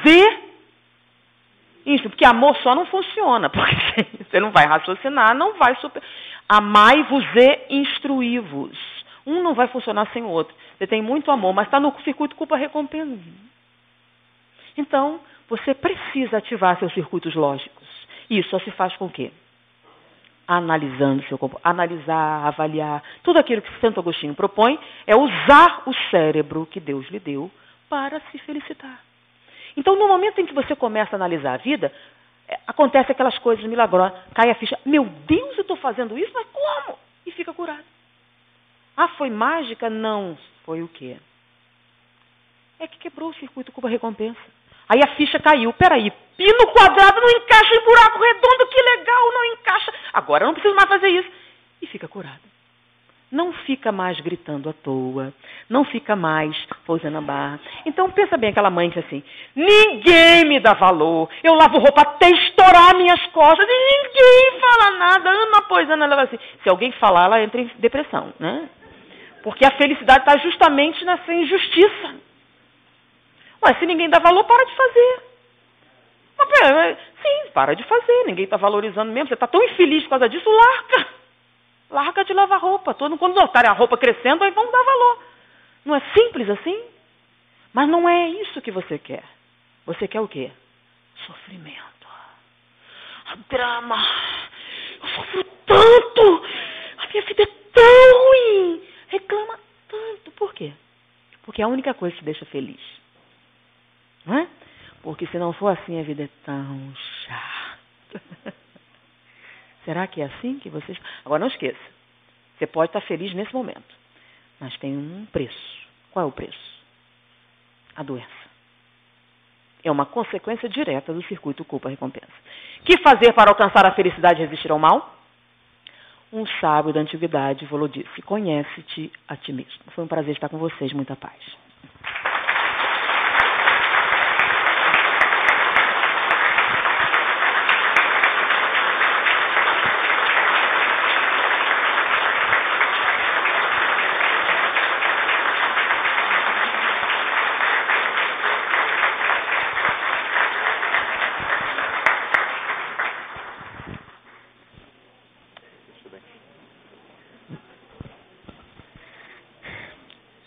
isso, porque amor só não funciona, porque você não vai raciocinar, não vai superar. Amai-vos e instruí-vos. Um não vai funcionar sem o outro. Você tem muito amor, mas está no circuito culpa-recompensa. Então, você precisa ativar seus circuitos lógicos. Isso só se faz com o quê? Analisando seu comportamento. Analisar, avaliar. Tudo aquilo que Santo Agostinho propõe é usar o cérebro que Deus lhe deu para se felicitar. Então, no momento em que você começa a analisar a vida, acontece aquelas coisas milagrosas, cai a ficha. Meu Deus, eu estou fazendo isso, mas como? E fica curado. Foi mágica? Não. Foi o quê? É que quebrou o circuito culpa-recompensa. Aí a ficha caiu. Peraí, pino quadrado não encaixa em buraco redondo, que legal, não encaixa. Agora eu não preciso mais fazer isso. E fica curado. Não fica mais gritando à toa. Não fica mais pousando a barra. Então, pensa bem aquela mãe que diz assim, ninguém me dá valor. Eu lavo roupa até estourar minhas costas e ninguém fala nada. Ano após ano, ela vai assim. Se alguém falar, ela entra em depressão, né? Porque a felicidade está justamente nessa injustiça. Se ninguém dá valor, para de fazer. Sim, para de fazer. Ninguém está valorizando mesmo. Você está tão infeliz por causa disso, larga. Larga de lavar roupa. Quando notarem a roupa crescendo, aí vão dar valor. Não é simples assim? Mas não é isso que você quer. Você quer o quê? Sofrimento. Drama. Eu sofro tanto. A minha vida é tão ruim. Reclama tanto. Por quê? Porque é a única coisa que te deixa feliz. Não é? Porque se não for assim, a vida é tão chata. Será que é assim que vocês... Agora, não esqueça. Você pode estar feliz nesse momento. Mas tem um preço. Qual é o preço? A doença. É uma consequência direta do circuito culpa-recompensa. Que fazer para alcançar a felicidade e resistir ao mal? Um sábio da antiguidade falou disso. Conhece-te a ti mesmo. Foi um prazer estar com vocês. Muita paz.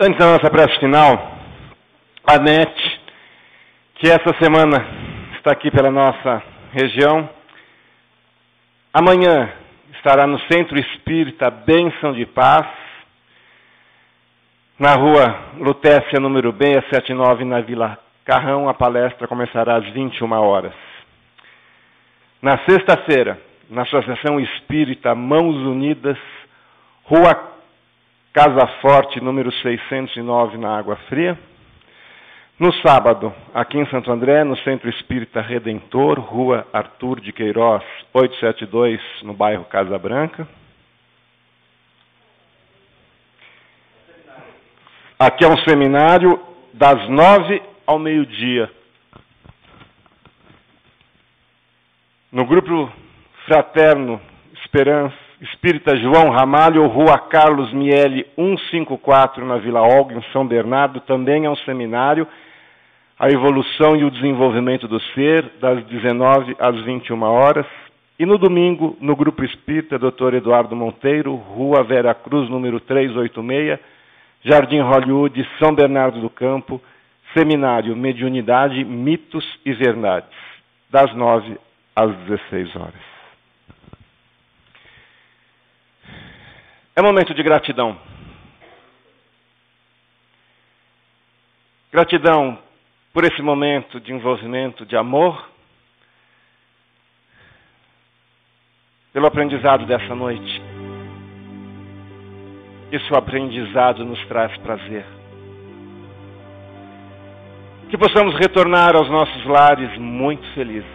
Antes da nossa prece final, a NET, que essa semana está aqui pela nossa região, amanhã estará no Centro Espírita Bênção de Paz, na rua Lutécia, número 679, na Vila Carrão. A palestra começará às 21 horas. Na sexta-feira, na Associação Espírita Mãos Unidas, Rua Casa Forte, número 609, na Água Fria. No sábado, aqui em Santo André, no Centro Espírita Redentor, Rua Arthur de Queiroz, 872, no bairro Casa Branca. Aqui é um seminário das 9 ao meio-dia. No grupo fraterno Espírita João Ramalho, Rua Carlos Miele, 154, na Vila Olga, em São Bernardo, também é um seminário, a evolução e o desenvolvimento do ser, das 19 às 21 horas. E no domingo, no grupo espírita Dr. Eduardo Monteiro, Rua Vera Cruz, número 386, Jardim Hollywood, São Bernardo do Campo, seminário Mediunidade, Mitos e Verdades, das 9 às 16 horas. É momento de gratidão. Gratidão por esse momento de envolvimento, de amor, pelo aprendizado dessa noite. Esse aprendizado nos traz prazer. Que possamos retornar aos nossos lares muito felizes.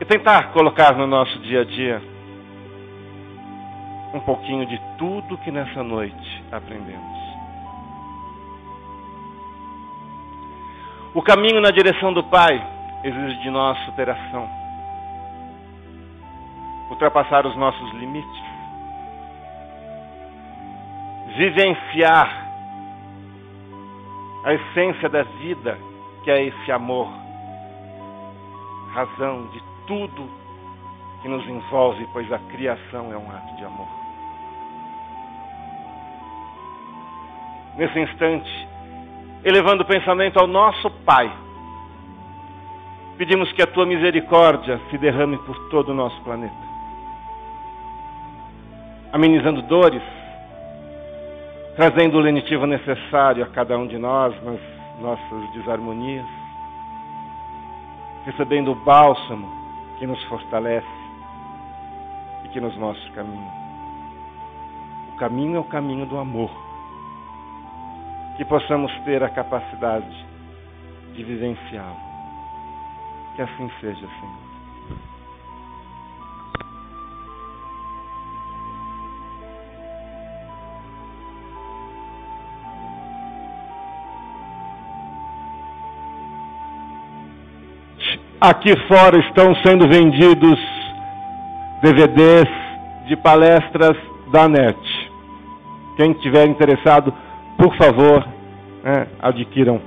E tentar colocar no nosso dia a dia um pouquinho de tudo que nessa noite aprendemos. O caminho na direção do Pai exige de nós superação. Ultrapassar os nossos limites. Vivenciar a essência da vida, que é esse amor. Razão de tudo que nos envolve, pois a criação é um ato de amor. Nesse instante, elevando o pensamento ao nosso Pai, pedimos que a Tua misericórdia se derrame por todo o nosso planeta, amenizando dores, trazendo o lenitivo necessário a cada um de nós nas nossas desarmonias, recebendo o bálsamo que nos fortalece e que nos mostra o caminho. O caminho é o caminho do amor. Que possamos ter a capacidade de vivenciá-lo. Que assim seja, Senhor. Aqui fora estão sendo vendidos DVDs de palestras da NET. Quem estiver interessado, por favor, adquiram